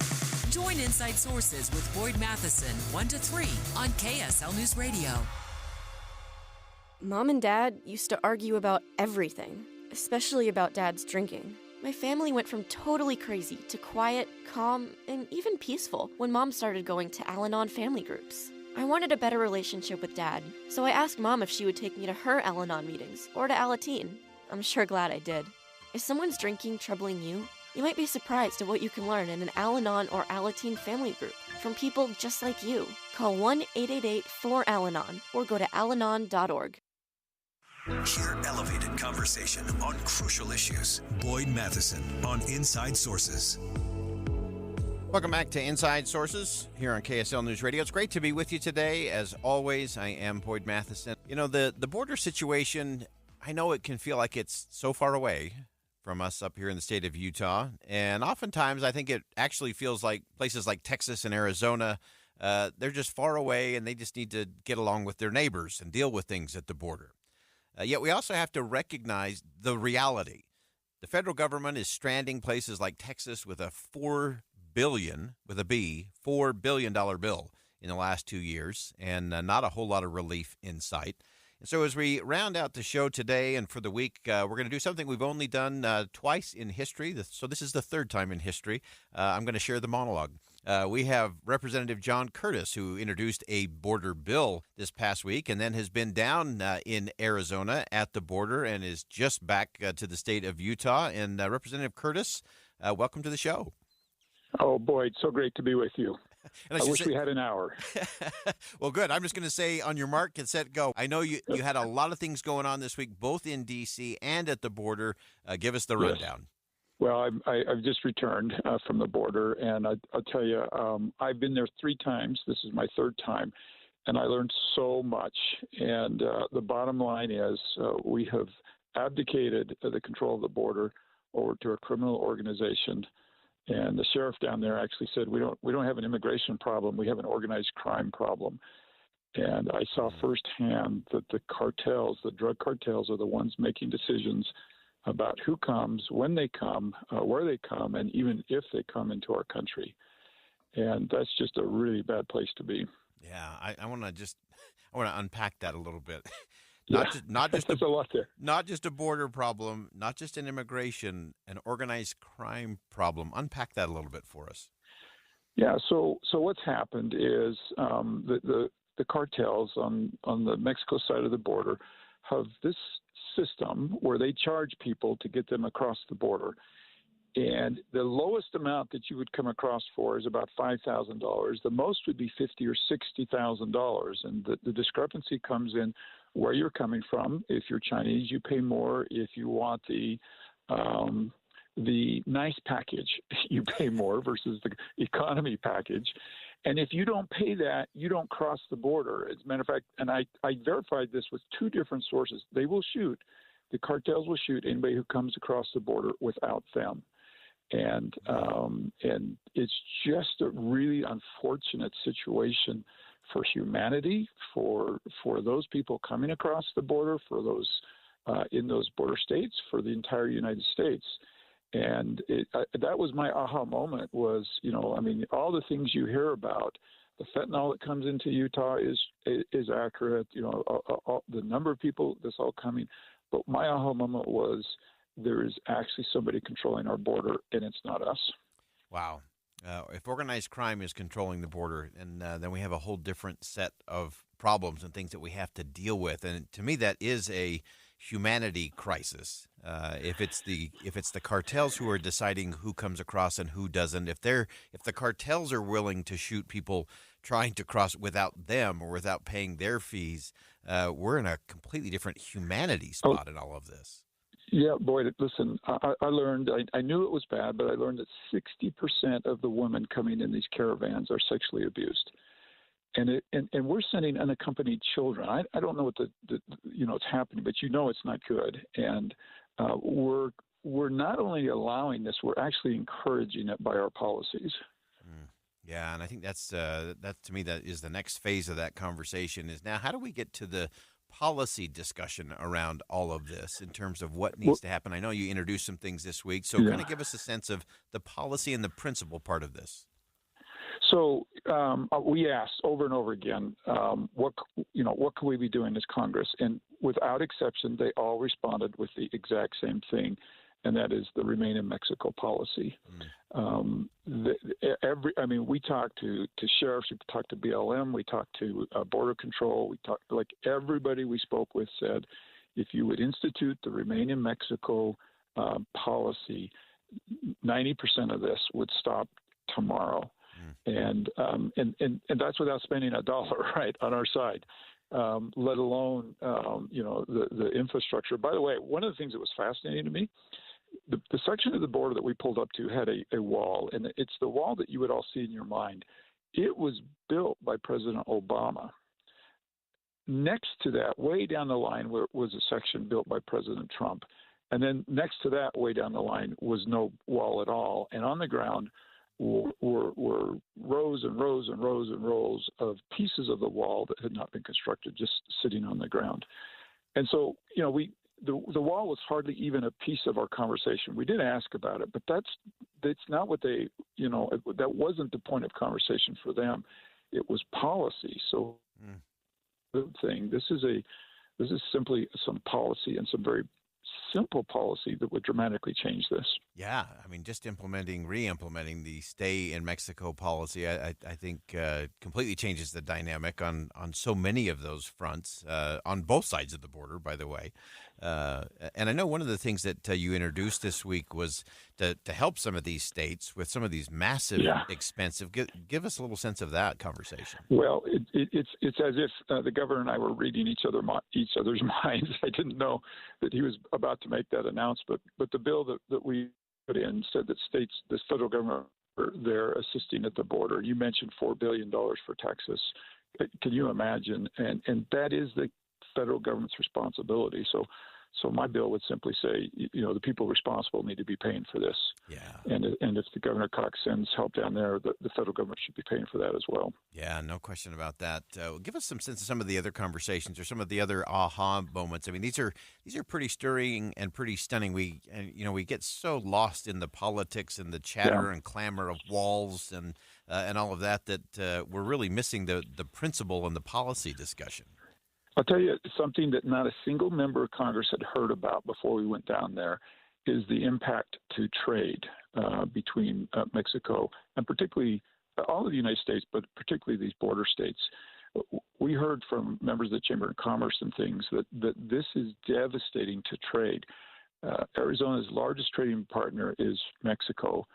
Join Inside Sources with Boyd Matheson, 1 to 3 on KSL News Radio. Mom and Dad used to argue about everything, especially about Dad's drinking. My family went from totally crazy to quiet, calm, and even peaceful when Mom started going to Al-Anon family groups. I wanted a better relationship with Dad, so I asked Mom if she would take me to her Al-Anon meetings or to Alateen. I'm sure glad I did. Is someone's drinking troubling you? You might be surprised at what you can learn in an Al-Anon or Alateen family group from people just like you. Call 1-888-4-ALANON or go to alanon.org. Hear elevated conversation on crucial issues. Boyd Matheson on Inside Sources. Welcome back to Inside Sources here on KSL News Radio. It's great to be with you today. As always, I am Boyd Matheson. You know, the border situation, I know it can feel like it's so far away from us up here in the state of Utah. And oftentimes, I think it actually feels like places like Texas and Arizona, they're just far away and they just need to get along with their neighbors and deal with things at the border. Yet we also have to recognize the reality. The federal government is stranding places like Texas with a $4 billion bill in the last 2 years, and not a whole lot of relief in sight. And so as we round out the show today and for the week, we're going to do something we've only done twice in history. So this is the third time in history. I'm going to share the monologue. We have Representative John Curtis, who introduced a border bill this past week and then has been down in Arizona at the border and is just back to the state of Utah. And Representative Curtis, welcome to the show. Oh, Boyd, so great to be with you. And I wish we had an hour. Well, good. I'm just going to say on your mark, get set, go. I know you had a lot of things going on this week, both in D.C. and at the border. Give us the rundown. Well, I've just returned from the border, and I'll tell you, I've been there 3 times. This is my 3rd time, and I learned so much. And the bottom line is we have abdicated the control of the border over to a criminal organization. And the sheriff down there actually said, we don't have an immigration problem. We have an organized crime problem. And I saw firsthand that the cartels, the drug cartels, are the ones making decisions about who comes, when they come, where they come, and even if they come into our country. And that's just a really bad place to be. Yeah, I want to unpack that a little bit. There's a lot there. Not just a border problem, not just an immigration, an organized crime problem. Unpack that a little bit for us. Yeah. So what's happened is the cartels on the Mexico side of the border have this system where they charge people to get them across the border. And the lowest amount that you would come across for is about $5,000. The most would be $50,000 or $60,000. And the discrepancy comes in where you're coming from. If you're Chinese, you pay more. If you want the nice package, you pay more versus the economy package. And if you don't pay that, you don't cross the border. As a matter of fact, and I verified this with 2 different sources. They will shoot, the cartels will shoot anybody who comes across the border without them. And it's just a really unfortunate situation for humanity, for those people coming across the border, for those in those border states, for the entire United States. And that was my aha moment was, all the things you hear about, the fentanyl that comes into Utah is accurate, the number of people that's all coming. But my aha moment was there is actually somebody controlling our border, and it's not us. Wow. If organized crime is controlling the border, and then we have a whole different set of problems and things that we have to deal with. And to me, that is a humanity crisis. If it's the cartels who are deciding who comes across and who doesn't, if the cartels are willing to shoot people trying to cross without them or without paying their fees, we're in a completely different humanity spot in all of this. Yeah, Boyd, listen, I learned, I knew it was bad, but I learned that 60% of the women coming in these caravans are sexually abused. and we're sending unaccompanied children. I don't know what it's happening, but it's not good. And we're not only allowing this, we're actually encouraging it by our policies. Yeah, and I think that's that to me that is the next phase of that conversation is now how do we get to the policy discussion around all of this in terms of what needs to happen? I know you introduced some things this week, so kind of give us a sense of the policy and the principle part of this. So we asked over and over again, what can we be doing as Congress? And without exception, they all responded with the exact same thing, and that is the Remain in Mexico policy. We talked to sheriffs, we talked to BLM, we talked to Border Control, everybody we spoke with said, if you would institute the Remain in Mexico policy, 90% of this would stop tomorrow. And that's without spending a dollar, right, on our side, let alone, the infrastructure. By the way, one of the things that was fascinating to me, the section of the border that we pulled up to had a wall, and it's the wall that you would all see in your mind. It was built by President Obama. Next to that, way down the line, was a section built by President Trump. And then next to that, way down the line, was no wall at all. And on the ground were rows and rows and rows and rows of pieces of the wall that had not been constructed, just sitting on the ground. And so, the wall was hardly even a piece of our conversation. We did ask about it, but that's not what they, that wasn't the point of conversation for them. It was policy. So good thing. This is simply some policy and some very simple policy that would dramatically change this. Yeah, I mean, just re-implementing the Stay in Mexico policy, I think completely changes the dynamic on so many of those fronts, on both sides of the border, by the way. And I know one of the things that you introduced this week was to help some of these states with some of these massive, expensive. Give us a little sense of that conversation. Well, it's as if the governor and I were reading each other's minds. I didn't know that he was about to make that announcement, but the bill that we put in said that states, the federal government, they're assisting at the border. You mentioned $4 billion for Texas. Can you imagine? And that is the federal government's responsibility. So my bill would simply say, the people responsible need to be paying for this. Yeah. And if the Governor Cox sends help down there, the federal government should be paying for that as well. Yeah, no question about that. Give us some sense of some of the other conversations or some of the other aha moments. I mean, these are pretty stirring and pretty stunning. We get so lost in the politics and the chatter and clamor of walls and all of that we're really missing the principle and the policy discussion. I'll tell you something that not a single member of Congress had heard about before we went down there is the impact to trade between Mexico and particularly all of the United States, but particularly these border states. We heard from members of the Chamber of Commerce and things that this is devastating to trade. Arizona's largest trading partner is Mexico.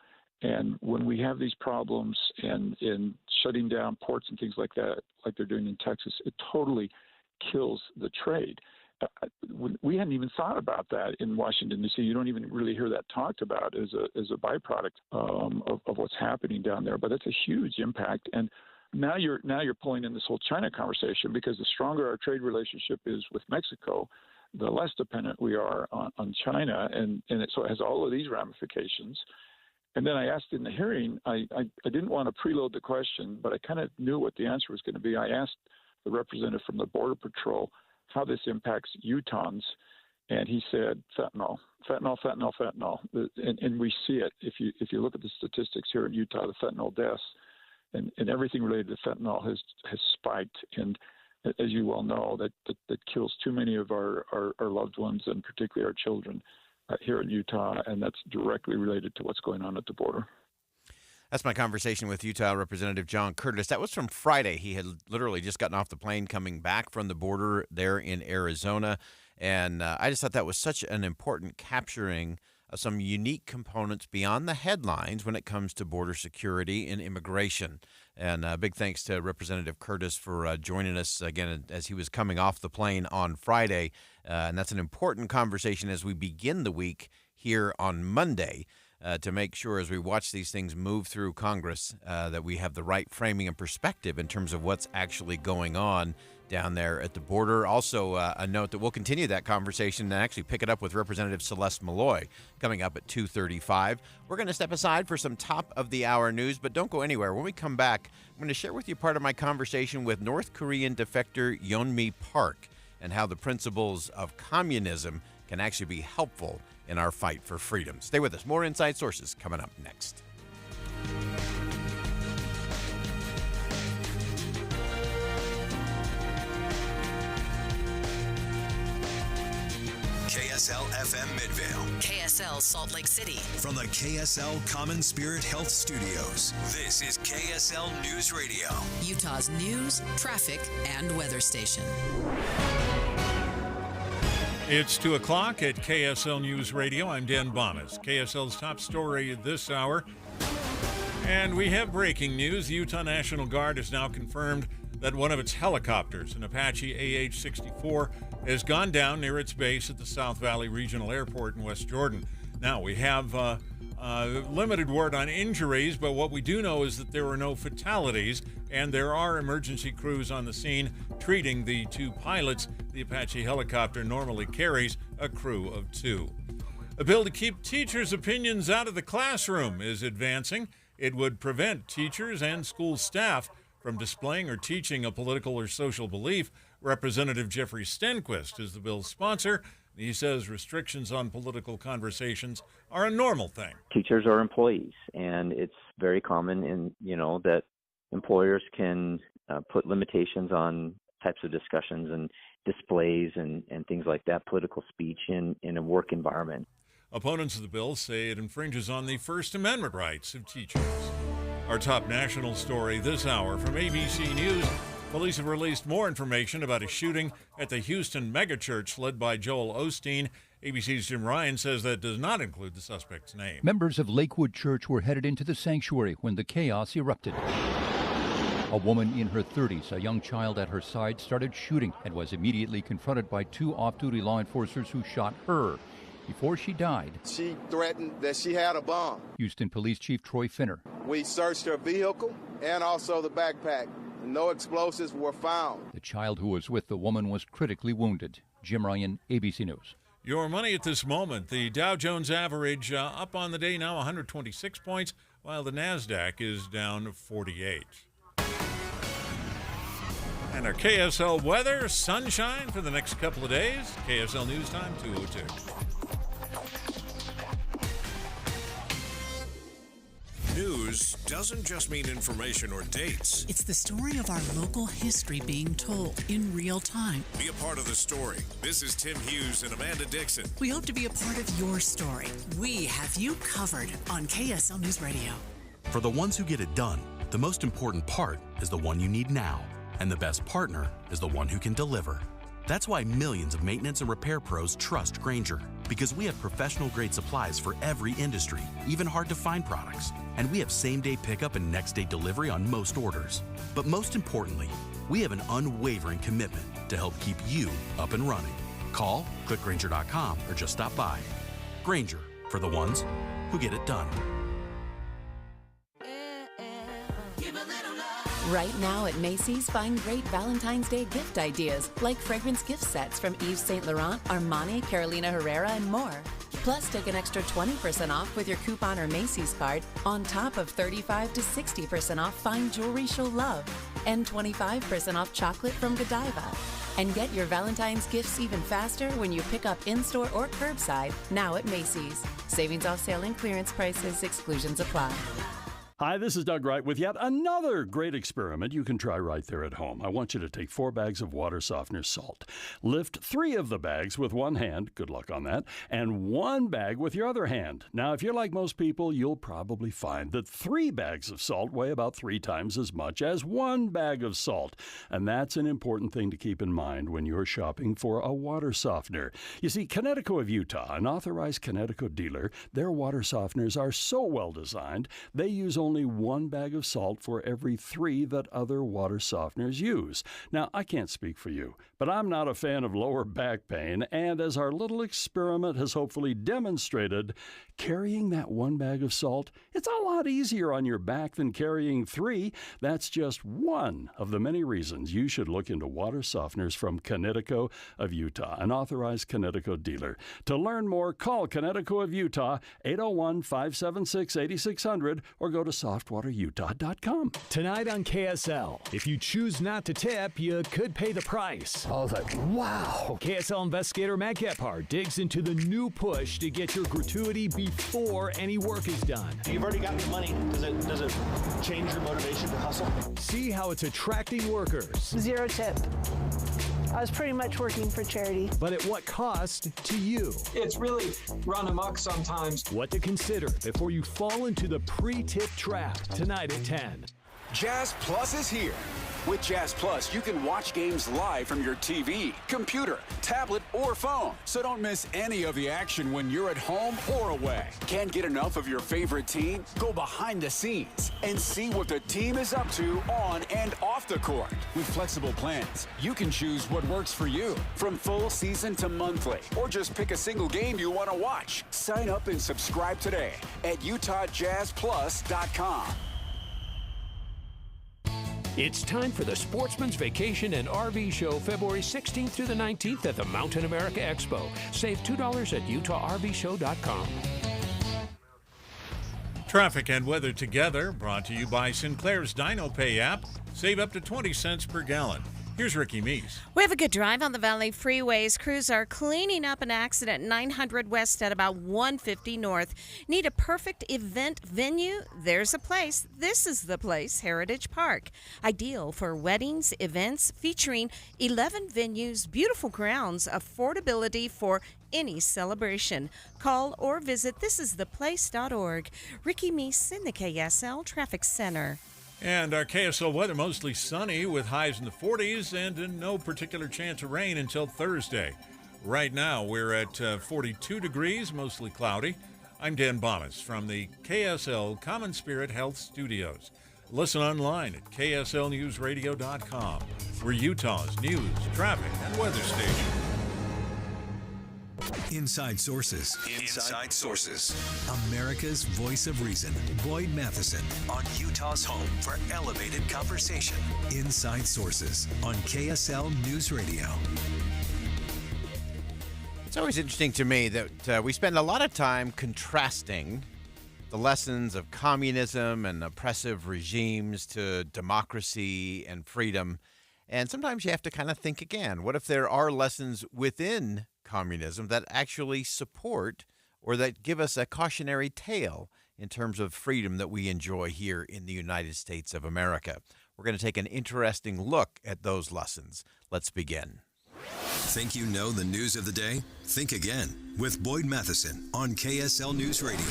And when we have these problems and in shutting down ports and things like that, like they're doing in Texas, it totally kills the trade. We hadn't even thought about that in Washington, D.C. You don't even really hear that talked about as a byproduct of what's happening down there. But it's a huge impact. And now you're pulling in this whole China conversation, because the stronger our trade relationship is with Mexico, the less dependent we are on China. And so it has all of these ramifications. And then I asked in the hearing, I didn't want to preload the question, but I kind of knew what the answer was going to be. I asked the representative from the Border Patrol how this impacts Utahns, and he said fentanyl. And we see it. If you look at the statistics here in Utah, the fentanyl deaths and everything related to fentanyl has spiked. And as you well know, that kills too many of our loved ones, and particularly our children here in Utah, and that's directly related to what's going on at the border. That's my conversation with Utah Representative John Curtis. That was from Friday. He had literally just gotten off the plane coming back from the border there in Arizona. And I just thought that was such an important capturing of some unique components beyond the headlines when it comes to border security and immigration. And big thanks to Representative Curtis for joining us again as he was coming off the plane on Friday. And that's an important conversation as we begin the week here on Monday. to make sure as we watch these things move through Congress that we have the right framing and perspective in terms of what's actually going on down there at the border. Also, a note that we'll continue that conversation and actually pick it up with Representative Celeste Malloy coming up at 2:35. We're going to step aside for some top-of-the-hour news, but don't go anywhere. When we come back, I'm going to share with you part of my conversation with North Korean defector Yomi Park and how the principles of communism can actually be helpful in our fight for freedom. Stay with us. More Inside Sources coming up next. KSL FM Midvale. KSL Salt Lake City. From the KSL Common Spirit Health Studios, this is KSL News Radio. Utah's news, traffic, and weather station. It's 2 o'clock at KSL News Radio. I'm Dan Bonas. KSL's top story this hour. And we have breaking news. The Utah National Guard has now confirmed that one of its helicopters, an Apache AH-64, has gone down near its base at the South Valley Regional Airport in West Jordan. Now, we have limited word on injuries, but what we do know is that there were no fatalities, and there are emergency crews on the scene treating the two pilots. The Apache helicopter normally carries a crew of 2. A bill to keep teachers' opinions out of the classroom is advancing. It would prevent teachers and school staff from displaying or teaching a political or social belief. Representative Jeffrey Stenquist is the bill's sponsor. He says restrictions on political conversations are a normal thing. Teachers are employees, and it's very common that employers can put limitations on types of discussions and displays and things like that, political speech in a work environment. Opponents of the bill say it infringes on the First Amendment rights of teachers. Our top national story this hour from ABC News. Police have released more information about a shooting at the Houston megachurch led by Joel Osteen. ABC's Jim Ryan says that does not include the suspect's name. Members of Lakewood Church were headed into the sanctuary when the chaos erupted. A woman in her 30s, a young child at her side, started shooting and was immediately confronted by 2 off-duty law enforcers who shot her. Before she died, she threatened that she had a bomb. Houston Police Chief Troy Finner. We searched her vehicle and also the backpack. No explosives were found. The child who was with the woman was critically wounded. Jim Ryan, ABC News. Your money at this moment. The Dow Jones average up on the day now 126 points, while the NASDAQ is down 48. And our KSL weather, sunshine for the next couple of days. KSL News Time, 2:02. News doesn't just mean information or dates. It's the story of our local history being told in real time. Be a part of the story. This is Tim Hughes and Amanda Dixon. We hope to be a part of your story. We have you covered on KSL News Radio. For the ones who get it done, the most important part is the one you need now. And the best partner is the one who can deliver. That's why millions of maintenance and repair pros trust Grainger, because we have professional-grade supplies for every industry, even hard-to-find products. And we have same-day pickup and next-day delivery on most orders. But most importantly, we have an unwavering commitment to help keep you up and running. Call, click Grainger.com, or just stop by. Grainger, for the ones who get it done. Right now at Macy's, find great Valentine's Day gift ideas like fragrance gift sets from Yves Saint Laurent, Armani, Carolina Herrera, and more. Plus, take an extra 20% off with your coupon or Macy's card on top of 35 to 60% off fine jewelry she'll love and 25% off chocolate from Godiva. And get your Valentine's gifts even faster when you pick up in-store or curbside now at Macy's. Savings off sale and clearance prices. Exclusions apply. Hi, this is Doug Wright with yet another great experiment you can try right there at home. I want you to take 4 bags of water softener salt. Lift 3 of the bags with one hand, good luck on that, and 1 bag with your other hand. Now, if you're like most people, you'll probably find that 3 bags of salt weigh about 3 times as much as 1 bag of salt. And that's an important thing to keep in mind when you're shopping for a water softener. You see, Connecticut of Utah, an authorized Connecticut dealer, their water softeners are so well designed, they use only only 1 bag of salt for every 3 that other water softeners use. Now, I can't speak for you, but I'm not a fan of lower back pain, and as our little experiment has hopefully demonstrated, carrying that 1 bag of salt, it's a lot easier on your back than carrying 3. That's just one of the many reasons you should look into water softeners from Connecticut of Utah, an authorized Connecticut dealer. To learn more, call Connecticut of Utah, 801-576-8600, or go to softwaterutah.com. Tonight on KSL, if you choose not to tip, you could pay the price. I was like, wow. KSL investigator Matt Gephardt digs into the new push to get your gratuity before any work is done. You've already got the money. Does it change your motivation to hustle? See how it's attracting workers. 0 tip. I was pretty much working for charity. But at what cost to you? It's really run amok sometimes. What to consider before you fall into the pre-tip trap tonight at 10. Jazz Plus is here. With Jazz Plus, you can watch games live from your TV, computer, tablet, or phone. So don't miss any of the action when you're at home or away. Can't get enough of your favorite team? Go behind the scenes and see what the team is up to on and off the court. With flexible plans, you can choose what works for you, from full season to monthly, or just pick a single game you want to watch. Sign up and subscribe today at UtahJazzPlus.com. It's time for the Sportsman's Vacation and RV Show, February 16th through the 19th at the Mountain America Expo. Save $2 at UtahRVShow.com. Traffic and weather together, brought to you by Sinclair's Dino Pay app. Save up to 20 cents per gallon. Here's Ricky Meese. We have a good drive on the Valley freeways. Crews are cleaning up an accident 900 west at about 150 north. Need a perfect event venue? There's a place. This is the place, Heritage Park. Ideal for weddings, events, featuring 11 venues, beautiful grounds, affordability for any celebration. Call or visit thisistheplace.org. Ricky Meese in the KSL Traffic Center. And our KSL weather, mostly sunny with highs in the 40s and no particular chance of rain until Thursday. Right now, we're at 42 degrees, mostly cloudy. I'm Dan Bomas from the KSL Common Spirit Health Studios. Listen online at kslnewsradio.com. We're Utah's news, traffic, and weather station. Inside Sources. Inside Sources. America's voice of reason. Boyd Matheson on Utah's home for elevated conversation. Inside Sources on KSL News Radio. It's always interesting to me that we spend a lot of time contrasting the lessons of communism and oppressive regimes to democracy and freedom. And sometimes you have to kind of think again. What if there are lessons within communism that actually support or that give us a cautionary tale in terms of freedom that we enjoy here in the United States of America? We're going to take an interesting look at those lessons. Let's begin. Think you know the news of the day? Think again with Boyd Matheson on KSL News Radio.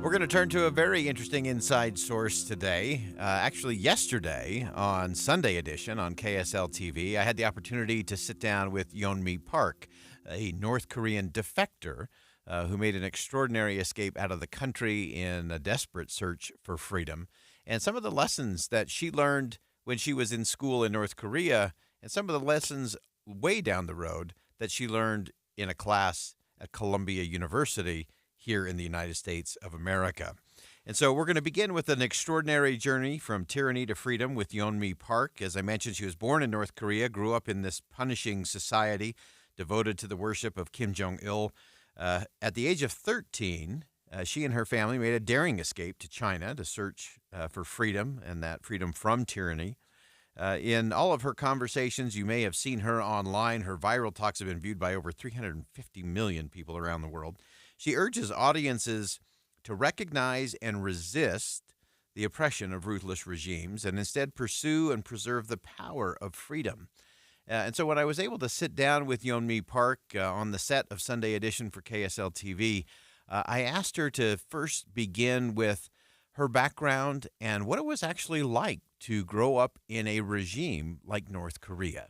We're going to turn to a very interesting inside source today. Actually, yesterday on Sunday edition on KSL TV, I had the opportunity to sit down with Yomi Park, a North Korean defector who made an extraordinary escape out of the country in a desperate search for freedom. And some of the lessons that she learned when she was in school in North Korea, and some of the lessons way down the road that she learned in a class at Columbia University here in the United States of America. And so we're going to begin with an extraordinary journey from tyranny to freedom with Yomi Park. As I mentioned, she was born in North Korea, grew up in this punishing society devoted to the worship of Kim Jong-il. At the age of 13, she and her family made a daring escape to China to search for freedom and that freedom from tyranny. In all of her conversations, you may have seen her online. Her viral talks have been viewed by over 350 million people around the world. She urges audiences to recognize and resist the oppression of ruthless regimes and instead pursue and preserve the power of freedom. And so when I was able to sit down with Yomi Park on the set of Sunday Edition for KSL TV, I asked her to first begin with her background and what it was actually like to grow up in a regime like North Korea.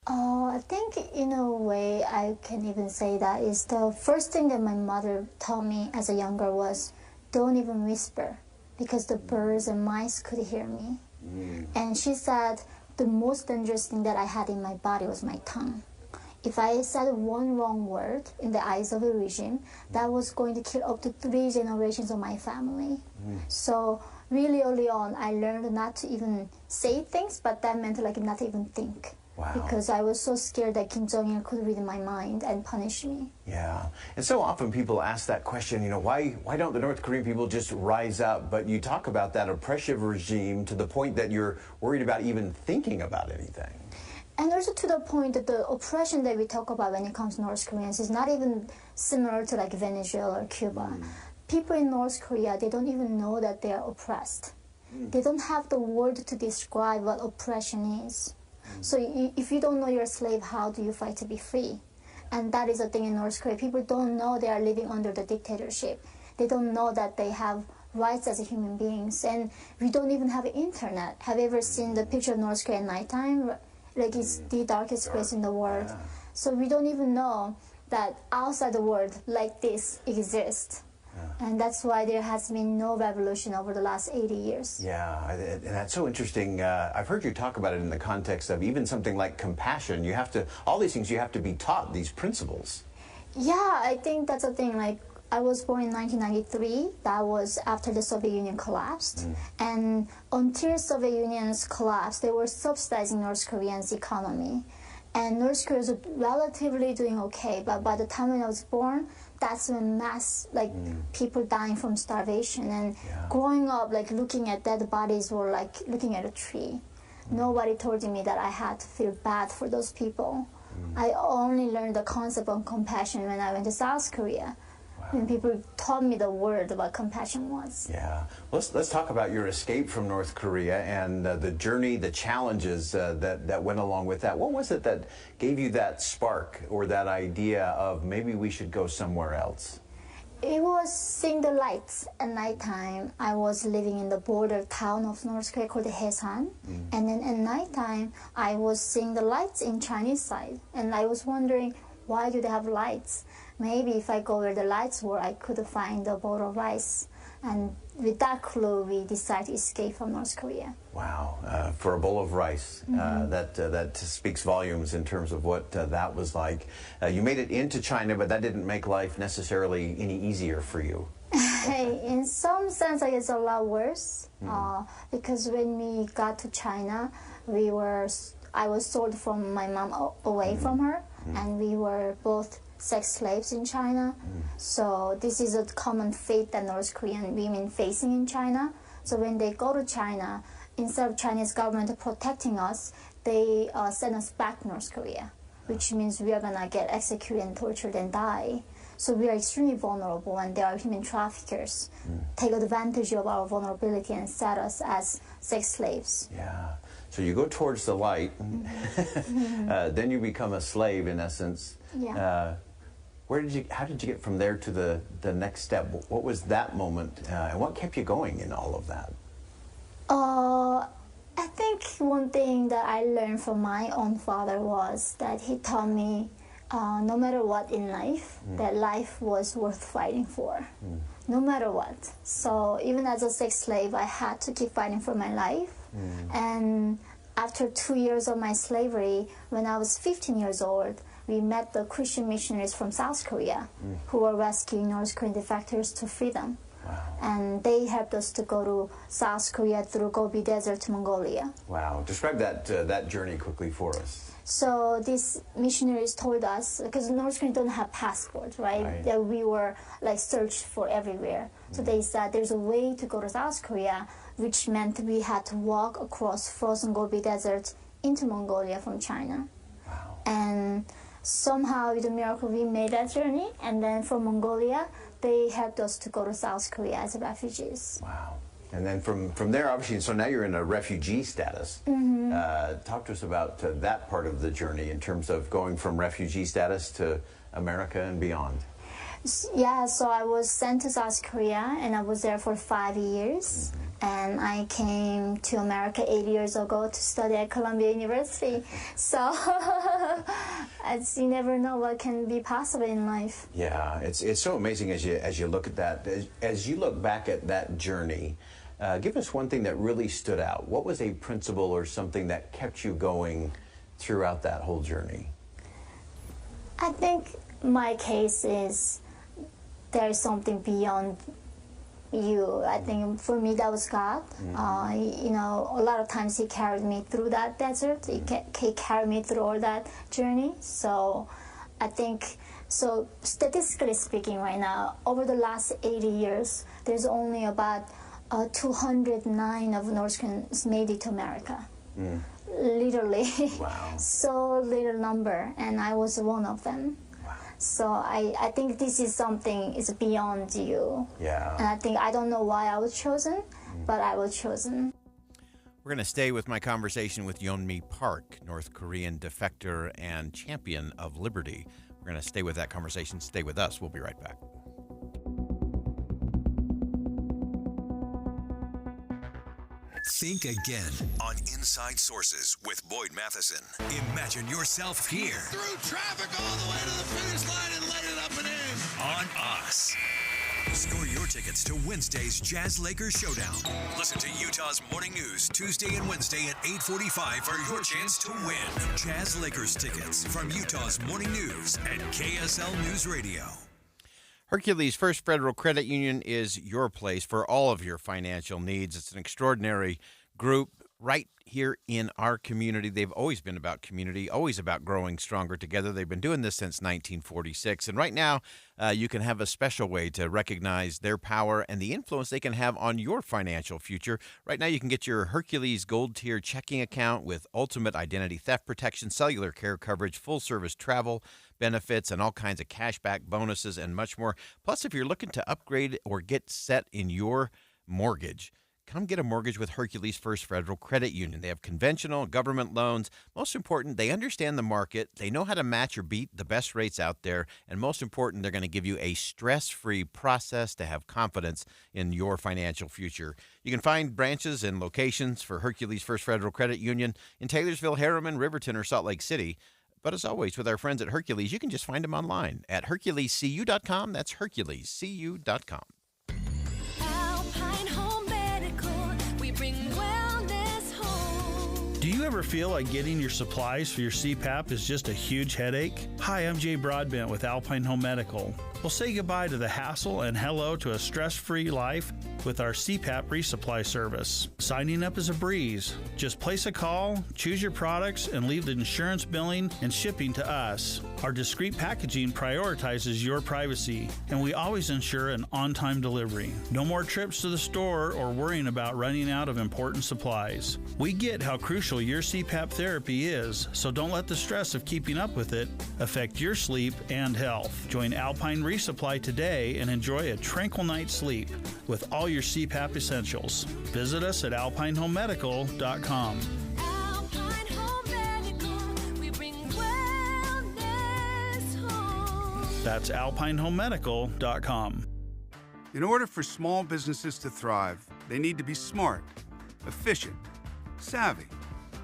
I think in a way I can even say that is the first thing that my mother taught me as a young girl was don't even whisper. because the birds and mice could hear me. And she said the most dangerous thing that I had in my body was my tongue. If I said one wrong word in the eyes of a regime, that was going to kill up to 3 generations of my family. So really early on, I learned not to even say things, but that meant like not even think. Wow. Because I was so scared that Kim Jong-il could read my mind and punish me. Yeah. And so often people ask that question, you know, why don't the North Korean people just rise up? But you talk about that oppressive regime to the point that you're worried about even thinking about anything. And also to the point that the oppression that we talk about when it comes to North Koreans is not even similar to like Venezuela or Cuba. People in North Korea, they don't even know that they are oppressed. They don't have the word to describe what oppression is. So if you don't know you're a slave, how do you fight to be free? And that is the thing in North Korea. People don't know they are living under the dictatorship. They don't know that they have rights as human beings. And we don't even have internet. Have you ever seen the picture of North Korea at nighttime? Like it's the darkest place in the world. So we don't even know that outside the world like this exists. And that's why there has been no revolution over the last 80 years. Yeah, and that's so interesting. I've heard you talk about it in the context of even something like compassion. You have to, all these things you have to be taught, these principles. Yeah, I think that's the thing. Like, I was born in 1993. That was after the Soviet Union collapsed. And until Soviet Union's collapse, they were subsidizing North Koreans' economy. And North Korea was relatively doing okay. But by the time when I was born, that's when mass, like, people dying from starvation. And growing up, like, looking at dead bodies were like looking at a tree. Nobody told me that I had to feel bad for those people. I only learned the concept of compassion when I went to South Korea. When people taught me the word what compassion was. Yeah. Let's talk about your escape from North Korea and the journey, the challenges that went along with that. What was it that gave you that spark or that idea of maybe we should go somewhere else? It was seeing the lights at nighttime. I was living in the border town of North Korea called Haesan. And then at nighttime, I was seeing the lights in Chinese side. And I was wondering, why do they have lights? Maybe if I go where the lights were, I could find a bowl of rice. And with that clue, we decided to escape from North Korea. Wow, for a bowl of rice, that speaks volumes in terms of what that was like. You made it into China, but that didn't make life necessarily any easier for you. In some sense, I guess a lot worse. Because when we got to China, I was sold from my mom away from her, and we were both sex slaves in China. So this is a common fate that North Korean women facing in China. So when they go to China, instead of Chinese government protecting us, they send us back to North Korea, which means we are gonna get executed and tortured and die. So we are extremely vulnerable, and there are human traffickers take advantage of our vulnerability and set us as sex slaves. Yeah. So you go towards the light, then you become a slave in essence. Yeah. How did you get from there to the next step? What was that moment, and what kept you going in all of that? I think one thing that I learned from my own father was that he taught me no matter what in life, that life was worth fighting for, no matter what. So even as a sex slave, I had to keep fighting for my life. And after 2 years of my slavery, when I was 15 years old, we met the Christian missionaries from South Korea who were rescuing North Korean defectors to freedom. And they helped us to go to South Korea through Gobi Desert to Mongolia. Wow. Describe that journey quickly for us. So these missionaries told us, because North Koreans don't have passports, right? That we were like searched for everywhere. So they said there's a way to go to South Korea, which meant we had to walk across frozen Gobi Desert into Mongolia from China. And somehow, with a miracle, we made that journey. And then from Mongolia, they helped us to go to South Korea as refugees. Wow. And then from there, obviously, so now you're in a refugee status. Talk to us about that part of the journey in terms of going from refugee status to America and beyond. Yeah, so I was sent to South Korea, and I was there for 5 years. And I came to America 8 years ago to study at Columbia University. So as you never know what can be possible in life. Yeah, it's so amazing as you look at that. As you look back at that journey, Give us one thing that really stood out. What was a principle or something that kept you going throughout that whole journey? I think my case is there's something beyond you. I think for me that was God. You know, a lot of times He carried me through that desert. He carried me through all that journey. So I think, so statistically speaking right now, over the last 80 years, there's only about 209 of North Koreans made it to America. Literally. Wow. So little number, and I was one of them. So I think this is something is beyond you. Yeah. And I think I don't know why I was chosen, but I was chosen. We're going to stay with my conversation with Yomi Park, North Korean defector and champion of liberty. We're going to stay with that conversation. Stay with us. We'll be right back. Think again on Inside Sources with Boyd Matheson. Imagine yourself here. Through traffic all the way to the finish line and light it up and in. On us. Score your tickets to Wednesday's Jazz Lakers Showdown. Listen to Utah's Morning News Tuesday and Wednesday at 8:45 for your chance to win. Jazz Lakers tickets from Utah's Morning News at KSL News Radio. Hercules First Federal Credit Union is your place for all of your financial needs. It's an extraordinary group right here in our community. They've always been about community, always about growing stronger together. They've been doing this since 1946. And right now, you can have a special way to recognize their power and the influence they can have on your financial future. Right now, you can get your Hercules Gold Tier checking account with ultimate identity theft protection, cellular care coverage, full-service travel benefits, and all kinds of cashback bonuses and much more. Plus, if you're looking to upgrade or get set in your mortgage, come get a mortgage with Hercules First Federal Credit Union. They have conventional government loans. Most important, they understand the market. They know how to match or beat the best rates out there. And most important, they're going to give you a stress-free process to have confidence in your financial future. You can find branches and locations for Hercules First Federal Credit Union in Taylorsville, Harriman, Riverton, or Salt Lake City. But as always, with our friends at Hercules, you can just find them online at HerculesCU.com. That's HerculesCU.com. Do you ever feel like getting your supplies for your CPAP is just a huge headache? Hi, I'm Jay Broadbent with Alpine Home Medical. We'll say goodbye to the hassle and hello to a stress-free life with our CPAP resupply service. Signing up is a breeze. Just place a call, choose your products, and leave the insurance billing and shipping to us. Our discreet packaging prioritizes your privacy, and we always ensure an on-time delivery. No more trips to the store or worrying about running out of important supplies. We get how crucial your CPAP therapy is, so don't let the stress of keeping up with it affect your sleep and health. Join Alpine Resupply today and enjoy a tranquil night's sleep with all your CPAP essentials. Visit us at alpinehomemedical.com. Alpine Home Medical, we bring wellness home. That's alpinehomemedical.com. In order for small businesses to thrive, they need to be smart, efficient, savvy,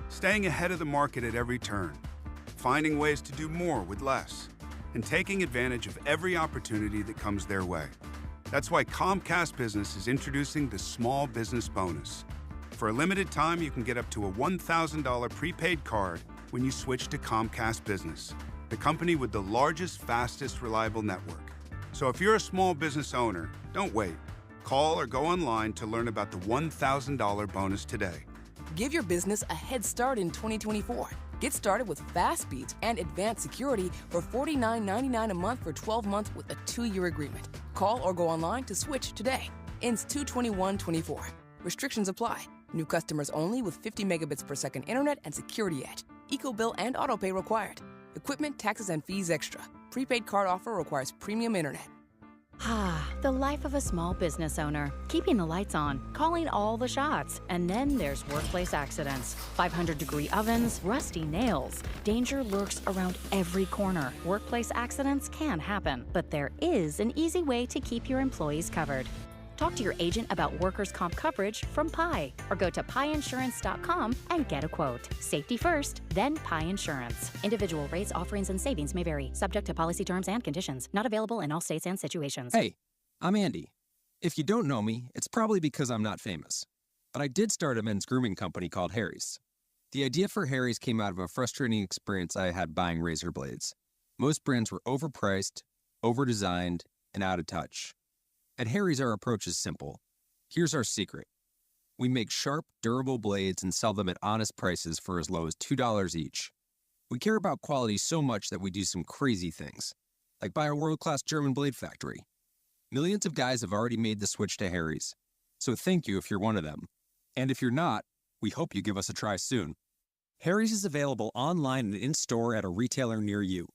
staying ahead of the market at every turn, finding ways to do more with less, and taking advantage of every opportunity that comes their way. That's why Comcast Business is introducing the Small Business Bonus. For a limited time, you can get up to a $1,000 prepaid card when you switch to Comcast Business, the company with the largest, fastest, reliable network. So if you're a small business owner, don't wait. Call or go online to learn about the $1,000 bonus today. Give your business a head start in 2024. Get started with fast speeds and advanced security for $49.99 a month for 12 months with a 2-year agreement. Call or go online to switch today. Ends 2/21/24. Restrictions apply. New customers only with 50 megabits per second internet and security edge. EcoBill and autopay required. Equipment, taxes, and fees extra. Prepaid card offer requires premium internet. The life of a small business owner. Keeping the lights on, calling all the shots. And then there's workplace accidents. 500-degree ovens, rusty nails. Danger lurks around every corner. Workplace accidents can happen, but there is an easy way to keep your employees covered. Talk to your agent about workers' comp coverage from Pi, or go to piinsurance.com and get a quote. Safety first, then Pi Insurance. Individual rates, offerings, and savings may vary, subject to policy terms and conditions. Not available in all states and situations. Hey, I'm Andy. If you don't know me, it's probably because I'm not famous. But I did start a men's grooming company called Harry's. The idea for Harry's came out of a frustrating experience I had buying razor blades. Most brands were overpriced, overdesigned, and out of touch. At Harry's, our approach is simple. Here's our secret. We make sharp, durable blades and sell them at honest prices for as low as $2 each. We care about quality so much that we do some crazy things, like buy a world-class German blade factory. Millions of guys have already made the switch to Harry's, so thank you if you're one of them. And if you're not, we hope you give us a try soon. Harry's is available online and in-store at a retailer near you.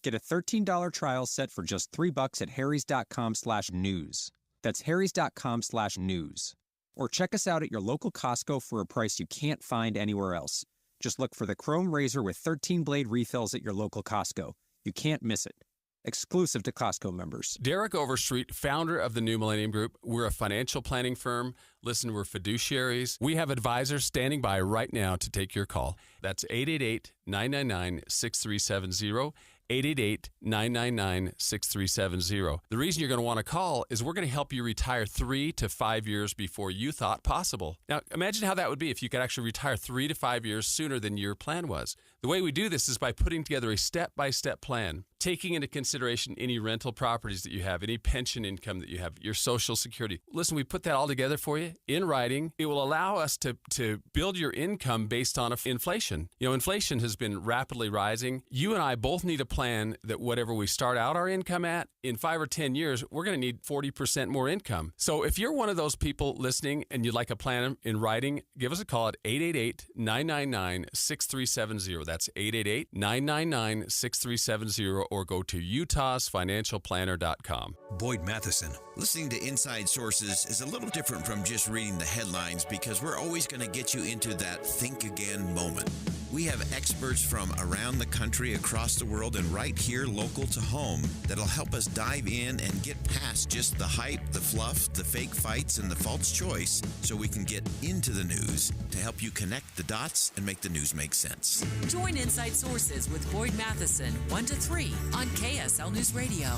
Get a $13 trial set for just $3 at harrys.com/news. That's harrys.com/news. Or check us out at your local Costco for a price you can't find anywhere else. Just look for the Chrome Razor with 13 blade refills at your local Costco. You can't miss it. Exclusive to Costco members. Derek Overstreet, founder of the New Millennium Group. We're a financial planning firm. Listen, we're fiduciaries. We have advisors standing by right now to take your call. That's 888-999-6370. 888-999-6370. The reason you're going to want to call is we're going to help you retire 3 to 5 years before you thought possible. Now, imagine how that would be if you could actually retire 3 to 5 years sooner than your plan was. The way we do this is by putting together a step-by-step plan, taking into consideration any rental properties that you have, any pension income that you have, your Social Security. Listen, we put that all together for you in writing. It will allow us to build your income based on inflation. You know, inflation has been rapidly rising. You and I both need a plan that whatever we start out our income at, in 5 or 10 years, we're going to need 40% more income. So if you're one of those people listening and you'd like a plan in writing, give us a call at 888-999-6370. That's 888-999-6370, or go to utahsfinancialplanner.com. Boyd Matheson. Listening to Inside Sources is a little different from just reading the headlines because we're always going to get you into that think again moment. We have experts from around the country, across the world, and right here local to home that'll help us dive in and get past just the hype, the fluff, the fake fights, and the false choice so we can get into the news to help you connect the dots and make the news make sense. Join Inside Sources with Boyd Matheson, 1 to 3 on KSL News Radio.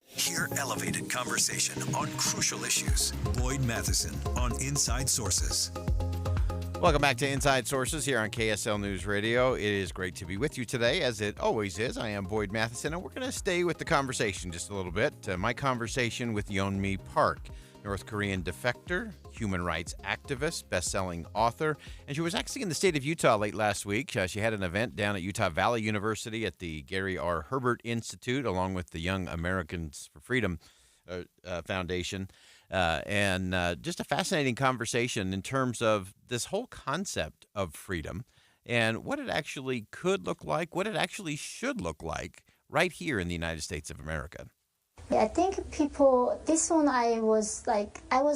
Hear elevated conversation on crucial issues. Boyd Matheson on Inside Sources. Welcome back to Inside Sources here on KSL News Radio. It is great to be with you today, as it always is. I am Boyd Matheson, and we're going to stay with the conversation just a little bit. My conversation with Yomi Park, North Korean defector, human rights activist, best-selling author, and she was actually in the state of Utah late last week. She had an event down at Utah Valley University at the Gary R. Herbert Institute, along with the Young Americans for Freedom Foundation. And just a fascinating conversation in terms of this whole concept of freedom and what it actually could look like, what it actually should look like right here in the United States of America. Yeah, I think this one I was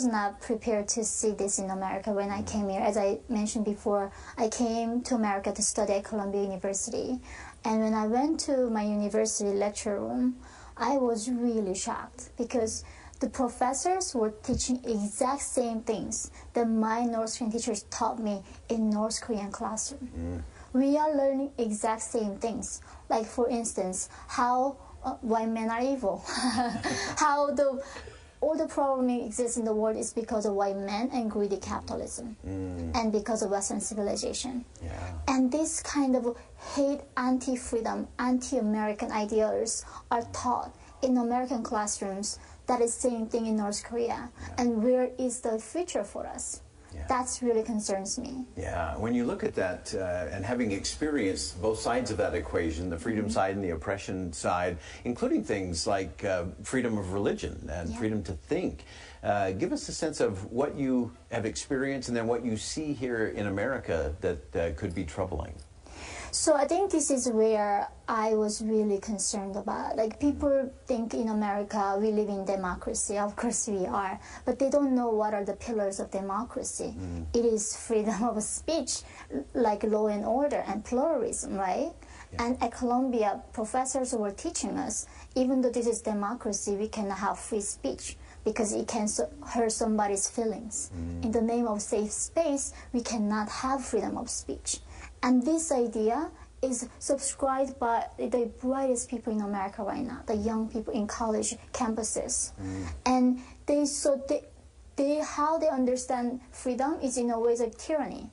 not prepared to see this in America when I came here. As I mentioned before, I came to America to study at Columbia University. And when I went to my university lecture room, I was really shocked because the professors were teaching exact same things that my North Korean teachers taught me in North Korean classroom. We are learning exact same things. Like, for instance, how white men are evil. How all the problem exists in the world is because of white men and greedy capitalism, and because of Western civilization. Yeah. And this kind of hate, anti-freedom, anti-American ideas are taught in American classrooms. That is the same thing in North Korea. And where is the future for us? Yeah. That's really concerns me. Yeah, when you look at that and having experienced both sides of that equation, the freedom side and the oppression side, including things like freedom of religion and freedom to think, give us a sense of what you have experienced and then what you see here in America that could be troubling. So I think this is where I was really concerned about. Like, people think in America we live in democracy. Of course we are. But they don't know what are the pillars of democracy. It is freedom of speech, like law and order and pluralism, right? Yeah. And at Columbia, professors were teaching us, even though this is democracy, we cannot have free speech because it can hurt somebody's feelings. In the name of safe space, we cannot have freedom of speech. And this idea is subscribed by the brightest people in America right now, the young people in college campuses. And how they understand freedom is in a way like tyranny.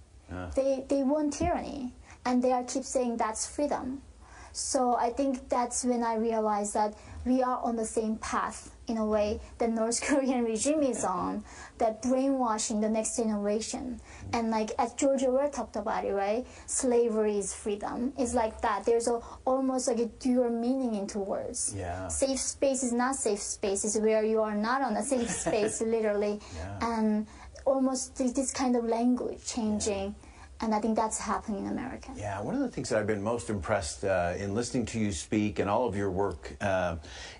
They want tyranny, and they keep saying that's freedom. So I think that's when I realized that we are on the same path, in a way, the North Korean regime is on, that brainwashing the next generation. And like, as George Orwell talked about it, right? Slavery is freedom. It's like that. There's almost like a dual meaning into words. Yeah. Safe space is not safe space. It's where you are not on a safe space, literally. And almost this kind of language changing. And I think that's happening in America. Yeah, one of the things that I've been most impressed in listening to you speak and all of your work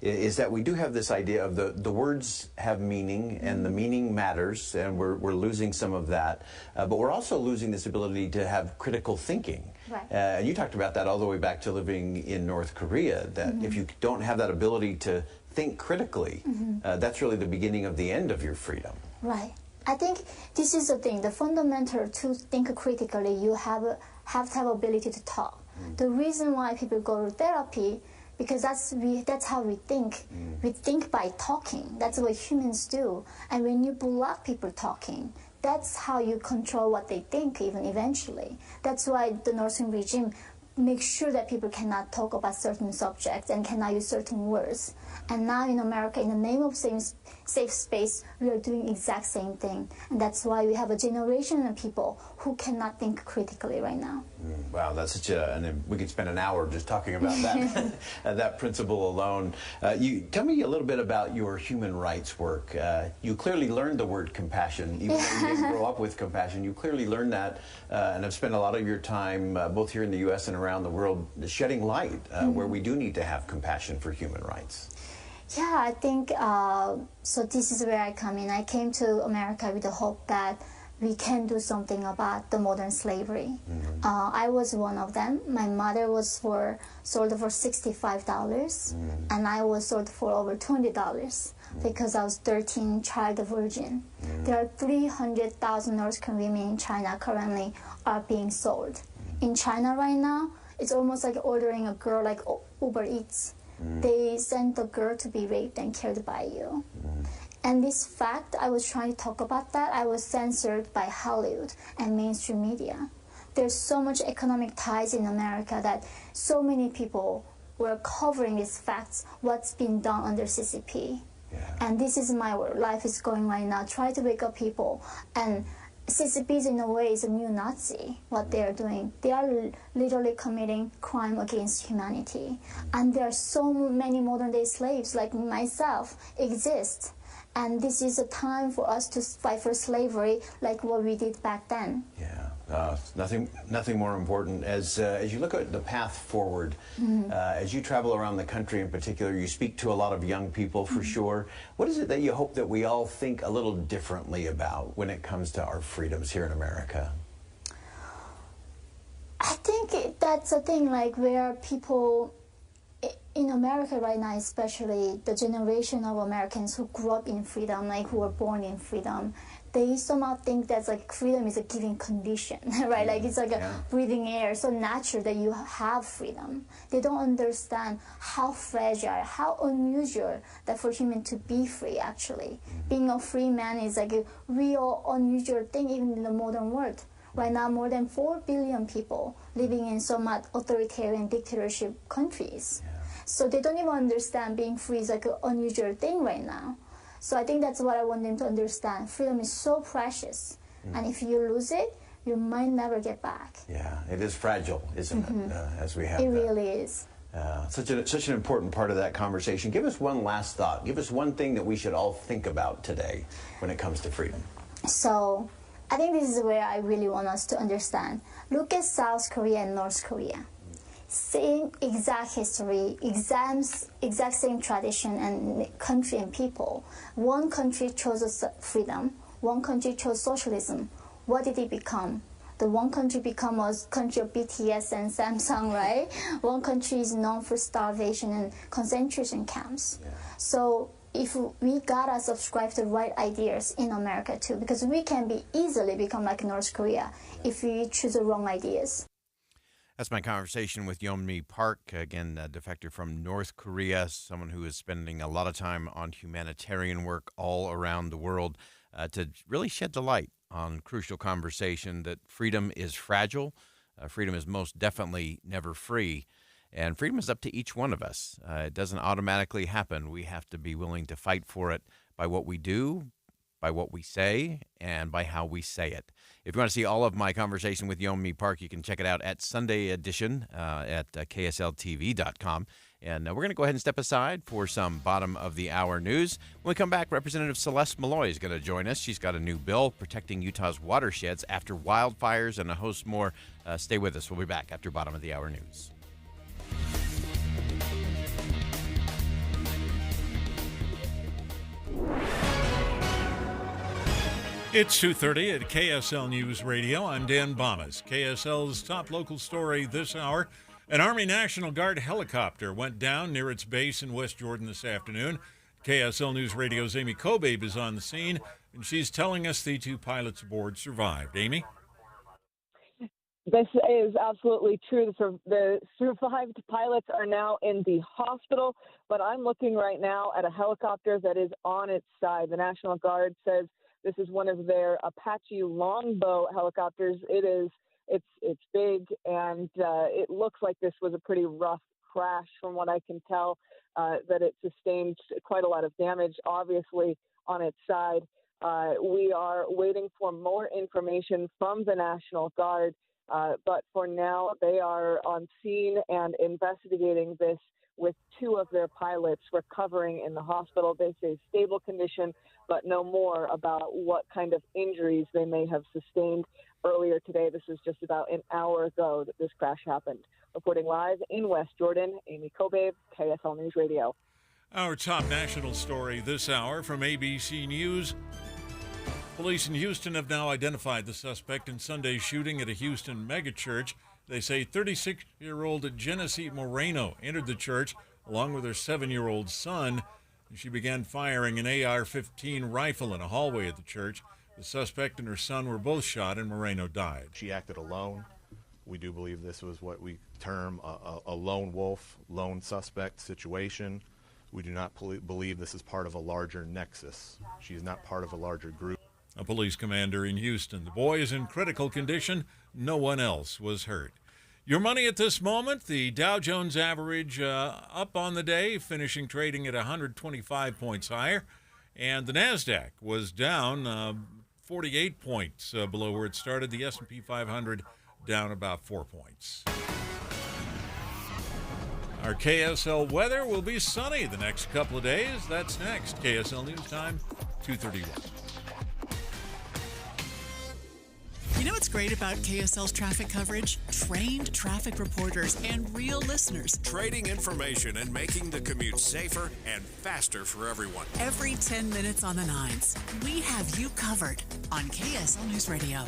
is that we do have this idea of the words have meaning and the meaning matters, and we're losing some of that. But we're also losing this ability to have critical thinking. Right. And you talked about that all the way back to living in North Korea, that if you don't have that ability to think critically, that's really the beginning of the end of your freedom. Right. I think this is the thing. The fundamental to think critically, you have to have ability to talk. The reason why people go to therapy, because that's how we think. We think by talking. That's what humans do. And when you block people talking, that's how you control what they think, even eventually. That's why the North Korean regime makes sure that people cannot talk about certain subjects and cannot use certain words. And now in America, in the name of safe space, we are doing exact same thing. And that's why we have a generation of people who cannot think critically right now. Wow, that's such and we could spend an hour just talking about that, that principle alone. You tell me a little bit about your human rights work. You clearly learned the word compassion, even though you didn't grow up with compassion. You clearly learned that, and have spent a lot of your time, both here in the U.S. and around the world, shedding light where we do need to have compassion for human rights. Yeah, I think, so this is where I come in. I came to America with the hope that we can do something about the modern slavery. I was one of them. My mother was sold for $65, and I was sold for over $20 because I was 13, child virgin. There are 300,000 North Korean women in China currently are being sold. In China right now, it's almost like ordering a girl like Uber Eats. They send the girl to be raped and killed by you. And this fact, I was trying to talk about that, I was censored by Hollywood and mainstream media. There's so much economic ties in America that so many people were covering these facts, what's been done under CCP. And this is my life is going right now. Try to wake up people. And CCP in a way is a new Nazi, what they are doing. They are literally committing crime against humanity. And there are so many modern day slaves like myself exist. And this is a time for us to fight for slavery like what we did back then. Nothing more important. As you look at the path forward, as you travel around the country in particular, you speak to a lot of young people for sure. What is it that you hope that we all think a little differently about when it comes to our freedoms here in America? I think that's a thing, like where people in America right now, especially the generation of Americans who grew up in freedom, like who were born in freedom, they somehow think that like freedom is a given condition, right? Like it's like a breathing air, so natural that you have freedom. They don't understand how fragile, how unusual that for human to be free actually. Being a free man is like a real unusual thing even in the modern world. Right now, more than 4 billion people living in somewhat authoritarian dictatorship countries. So they don't even understand being free is like an unusual thing right now. So I think that's what I want them to understand. Freedom is so precious. And if you lose it, you might never get back. Yeah, it is fragile, isn't it? As we have it really is. Such an important part of that conversation. Give us one last thought. Give us one thing that we should all think about today when it comes to freedom. So I think this is where I really want us to understand. Look at South Korea and North Korea. Same exact history, exact same tradition and country and people. One country chose freedom, one country chose socialism. What did it become? The one country become a country of BTS and Samsung, right? One country is known for starvation and concentration camps. So if we gotta subscribe to the right ideas in America too, because we can easily become like North Korea if we choose the wrong ideas. That's my conversation with Yomi Park, again, a defector from North Korea, someone who is spending a lot of time on humanitarian work all around the world to really shed the light on crucial conversation that freedom is fragile. Freedom is most definitely never free. And freedom is up to each one of us. It doesn't automatically happen. We have to be willing to fight for it by what we do, by what we say, and by how we say it. If you want to see all of my conversation with Yomi Park, you can check it out at Sunday Edition at ksltv.com. And we're going to go ahead and step aside for some bottom-of-the-hour news. When we come back, Representative Celeste Malloy is going to join us. She's got a new bill protecting Utah's watersheds after wildfires and a host more. Stay with us. We'll be back after bottom-of-the-hour news. It's 2:30 at KSL News Radio. I'm Dan Bomas. KSL's top local story this hour. An Army National Guard helicopter went down near its base in West Jordan this afternoon. KSL News Radio's Amy Kobabe is on the scene, and she's telling us the two pilots aboard survived. Amy? This is absolutely true. The survived pilots are now in the hospital, but I'm looking right now at a helicopter that is on its side. The National Guard says this is one of their Apache Longbow helicopters. It's big, and it looks like this was a pretty rough crash from what I can tell, that it sustained quite a lot of damage, obviously, on its side. We are waiting for more information from the National Guard, but for now they are on scene and investigating this with two of their pilots recovering in the hospital. They say stable condition, but no more about what kind of injuries they may have sustained earlier today. This was just about an hour ago that this crash happened. Reporting live in West Jordan, Amy Kobabe, KSL News Radio. Our top national story this hour from ABC News. Police in Houston have now identified the suspect in Sunday's shooting at a Houston megachurch. They say 36-year-old Genesee Moreno entered the church along with her 7-year-old son. She began firing an AR-15 rifle in a hallway at the church. The suspect and her son were both shot, and Moreno died. She acted alone. We do believe this was what we term a lone wolf, lone suspect situation. We do not believe this is part of a larger nexus. She is not part of a larger group. A police commander in Houston. The boy is in critical condition. No one else was hurt. Your money at this moment, the Dow Jones average up on the day, finishing trading at 125 points higher. And the NASDAQ was down 48 points below where it started. The S&P 500 down about 4 points. Our KSL weather will be sunny the next couple of days. That's next. KSL News Time, 2:31. You know what's great about KSL's traffic coverage? Trained traffic reporters and real listeners. Trading information and making the commute safer and faster for everyone. Every 10 minutes on the nines, we have you covered on KSL News Radio.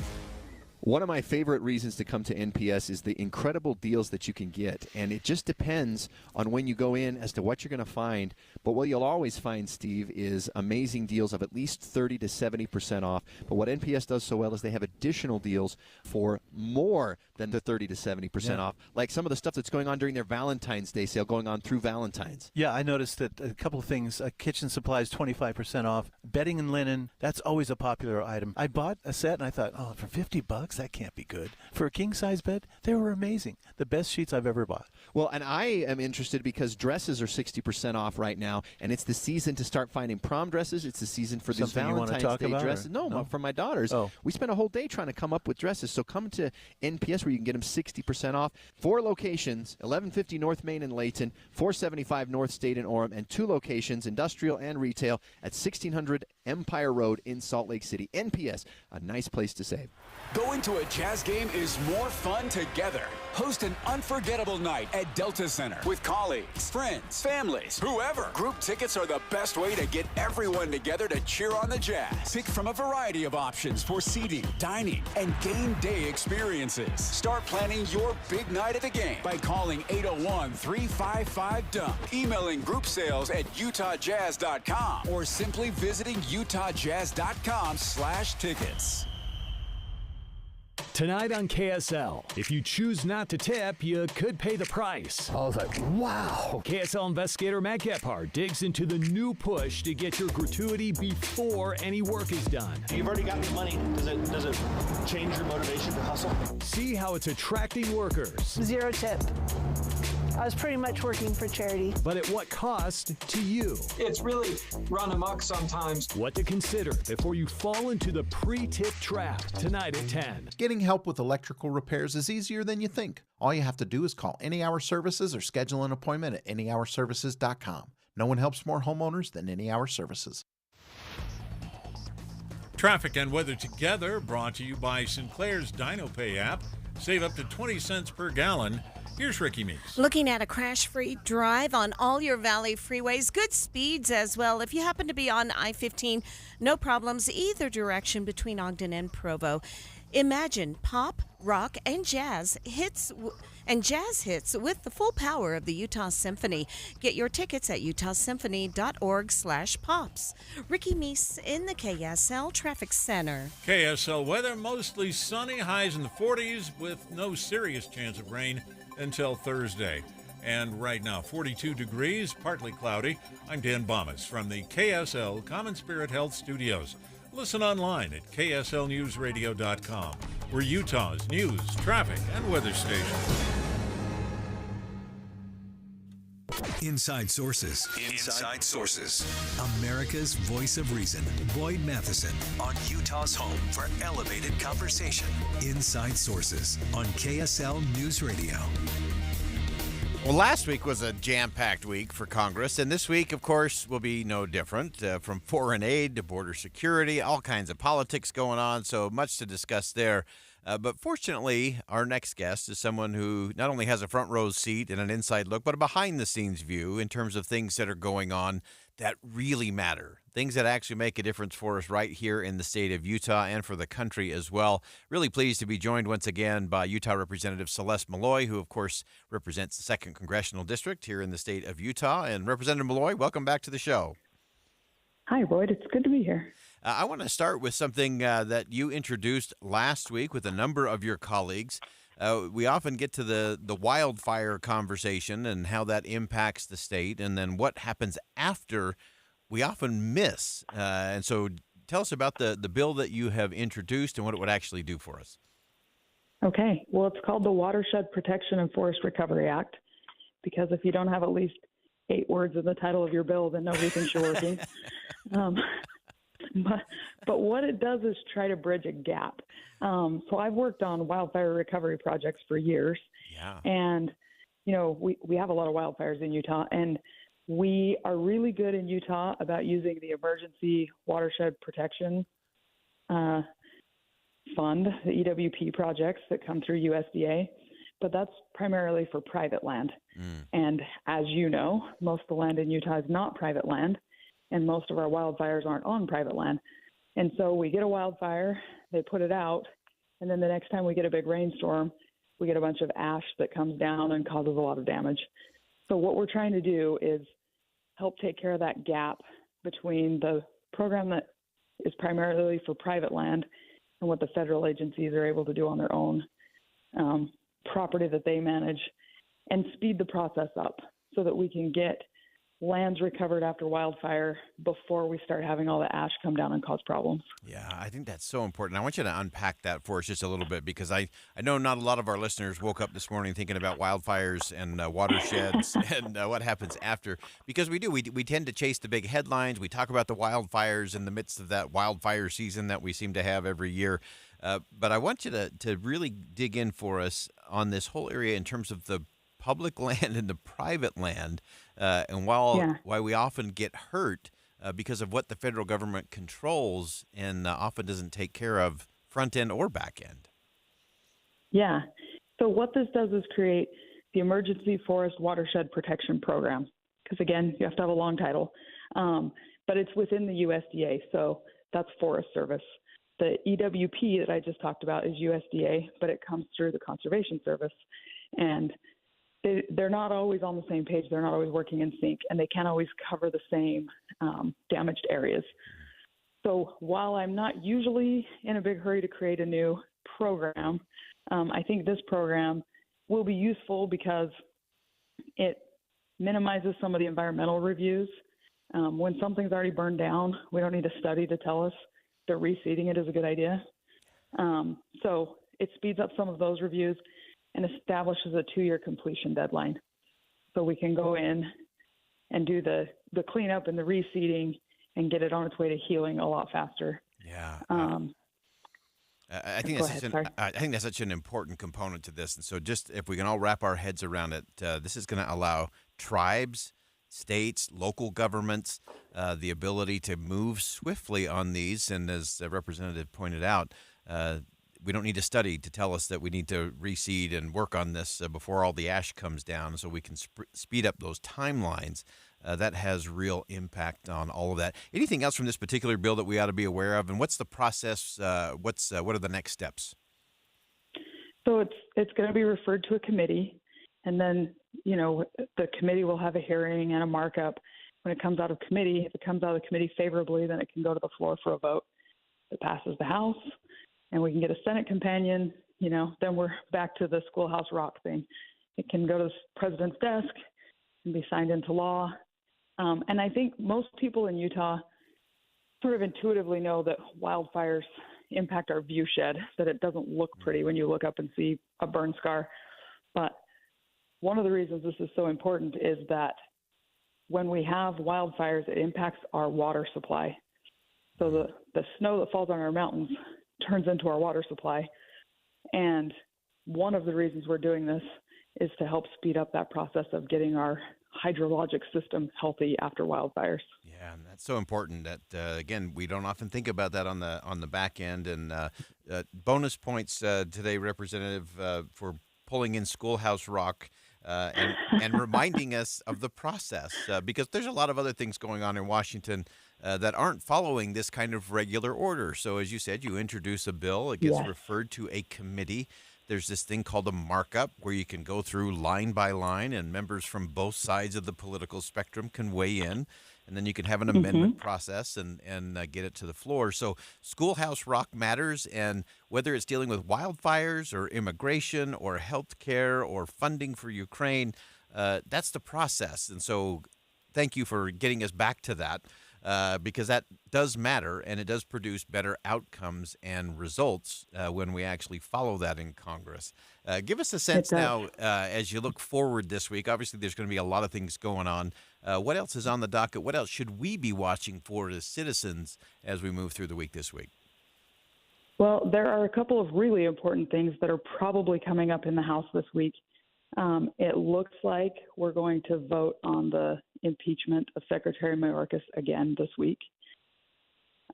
One of my favorite reasons to come to NPS is the incredible deals that you can get. And it just depends on when you go in as to what you're going to find. But what you'll always find, Steve, is amazing deals of at least 30 to 70% off. But what NPS does so well is they have additional deals for more than the 30 to 70% off. Like some of the stuff that's going on during their Valentine's Day sale going on through Valentine's. Yeah, I noticed that a couple of things. Kitchen supplies, 25% off. Bedding and linen, that's always a popular item. I bought a set and I thought, oh, for $50? That can't be good. For a king-size bed, they were amazing. The best sheets I've ever bought. Well, and I am interested because dresses are 60% off right now, and it's the season to start finding prom dresses. It's the season for these Valentine's Day dresses. No, for my daughters. Oh. We spent a whole day trying to come up with dresses, so come to NPS where you can get them 60% off. 4 locations, 1150 North Main in Layton, 475 North State in Orem, and 2 locations, industrial and retail, at 1600 Empire Road in Salt Lake City. NPS, a nice place to save. Going to a Jazz game is more fun together. Host an unforgettable night at Delta Center with colleagues, friends, families, whoever. Group tickets are the best way to get everyone together to cheer on the Jazz. Pick from a variety of options for seating, dining, and game day experiences. Start planning your big night at the game by calling 801-355-DUNK, emailing group sales at utahjazz.com, or simply visiting utahjazz.com/tickets. Tonight on KSL, if you choose not to tip, you could pay the price. I was like, wow. KSL investigator Matt Gephardt digs into the new push to get your gratuity before any work is done. You've already got the money. Does it change your motivation to hustle? See how it's attracting workers. 0 tip. I was pretty much working for charity. But at what cost to you? It's really run amok sometimes. What to consider before you fall into the pre-tip trap tonight at 10. Getting help with electrical repairs is easier than you think. All you have to do is call Any Hour Services or schedule an appointment at anyhourservices.com. No one helps more homeowners than Any Hour Services. Traffic and weather together, brought to you by Sinclair's DinoPay app. Save up to 20 cents per gallon. Here's Ricky Meese. Looking at a crash-free drive on all your Valley freeways. Good speeds as well. If you happen to be on I-15, no problems either direction between Ogden and Provo. Imagine pop, rock, and jazz hits with the full power of the Utah Symphony. Get your tickets at utahsymphony.org/pops. Ricky Meese in the KSL Traffic Center. KSL weather, mostly sunny, highs in the 40s with no serious chance of rain until Thursday. And right now, 42 degrees, partly cloudy. I'm Dan Bomas from the KSL Common Spirit Health Studios. Listen online at kslnewsradio.com. We're Utah's news, traffic, and weather station. Inside Sources. Inside Sources. America's voice of reason. Boyd Matheson on Utah's home for elevated conversation. Inside Sources on KSL News Radio. Well, last week was a jam-packed week for Congress, and this week, of course, will be no different. From foreign aid to border security, all kinds of politics going on, so much to discuss there. But fortunately, our next guest is someone who not only has a front row seat and an inside look, but a behind-the-scenes view in terms of things that are going on that really matter, things that actually make a difference for us right here in the state of Utah and for the country as well. Really pleased to be joined once again by Utah Representative Celeste Malloy, who, of course, represents the 2nd Congressional District here in the state of Utah. And Representative Malloy, welcome back to the show. Hi, Boyd. It's good to be here. I want to start with something that you introduced last week with a number of your colleagues. We often get to the wildfire conversation and how that impacts the state, and then what happens after we often miss. And so tell us about the bill that you have introduced and what it would actually do for us. Okay. Well, it's called the Watershed Protection and Forest Recovery Act, because if you don't have at least 8 words in the title of your bill, then nobody thinks you're working. But what it does is try to bridge a gap. So I've worked on wildfire recovery projects for years. Yeah. And, you know, we have a lot of wildfires in Utah, and we are really good in Utah about using the Emergency Watershed Protection Fund, the EWP projects that come through USDA, but that's primarily for private land. And as you know, most of the land in Utah is not private land, and most of our wildfires aren't on private land. And so we get a wildfire, they put it out, and then the next time we get a big rainstorm, we get a bunch of ash that comes down and causes a lot of damage. So what we're trying to do is help take care of that gap between the program that is primarily for private land and what the federal agencies are able to do on their own property that they manage, and speed the process up so that we can get lands recovered after wildfire before we start having all the ash come down and cause problems. Yeah, I think that's so important. I want you to unpack that for us just a little bit, because I know not a lot of our listeners woke up this morning thinking about wildfires and watersheds and what happens after, because we do. We tend to chase the big headlines. We talk about the wildfires in the midst of that wildfire season that we seem to have every year. But I want you to really dig in for us on this whole area in terms of the public land and the private land, and why we often get hurt because of what the federal government controls and often doesn't take care of front end or back end. Yeah. So what this does is create the Emergency Forest Watershed Protection Program, because again, you have to have a long title, but it's within the USDA, so that's Forest Service. The EWP that I just talked about is USDA, but it comes through the Conservation Service, and they're not always on the same page. They're not always working in sync, and they can't always cover the same damaged areas. So while I'm not usually in a big hurry to create a new program. I think this program will be useful because it minimizes some of the environmental reviews. When something's already burned down, we don't need a study to tell us that reseeding it is a good idea. So it speeds up some of those reviews and establishes a 2-year completion deadline. So we can go in and do the cleanup and the reseeding and get it on its way to healing a lot faster. Yeah. I think that's such an important component to this. And so just if we can all wrap our heads around it, this is going to allow tribes, states, local governments, the ability to move swiftly on these. And as the representative pointed out, we don't need a study to tell us that we need to reseed and work on this before all the ash comes down, so we can speed up those timelines. That has real impact on all of that. Anything else from this particular bill that we ought to be aware of? And what's the process? What are the next steps? So it's going to be referred to a committee, and then the committee will have a hearing and a markup. When it comes out of committee, if it comes out of the committee favorably, then it can go to the floor for a vote. If it passes the House, and we can get a Senate companion, then we're back to the Schoolhouse Rock thing. It can go to the president's desk and be signed into law. And I think most people in Utah sort of intuitively know that wildfires impact our view shed, that it doesn't look pretty when you look up and see a burn scar. But one of the reasons this is so important is that when we have wildfires, it impacts our water supply. So the snow that falls on our mountains turns into our water supply. And one of the reasons we're doing this is to help speed up that process of getting our hydrologic system healthy after wildfires. Yeah, and that's so important that, again, we don't often think about that on the back end. And bonus points today, Representative, for pulling in Schoolhouse Rock and reminding us of the process, because there's a lot of other things going on in Washington that aren't following this kind of regular order. So as you said, you introduce a bill, it gets referred to a committee. There's this thing called a markup where you can go through line by line and members from both sides of the political spectrum can weigh in. And then you can have an amendment process and get it to the floor. So Schoolhouse Rock matters, and whether it's dealing with wildfires or immigration or health care or funding for Ukraine, that's the process. And so thank you for getting us back to that. Because that does matter, and it does produce better outcomes and results when we actually follow that in Congress. Give us a sense now, as you look forward this week. Obviously, there's going to be a lot of things going on. What else is on the docket? What else should we be watching for as citizens as we move through the week this week? Well, there are a couple of really important things that are probably coming up in the House this week. It looks like we're going to vote on the impeachment of Secretary Mayorkas again this week.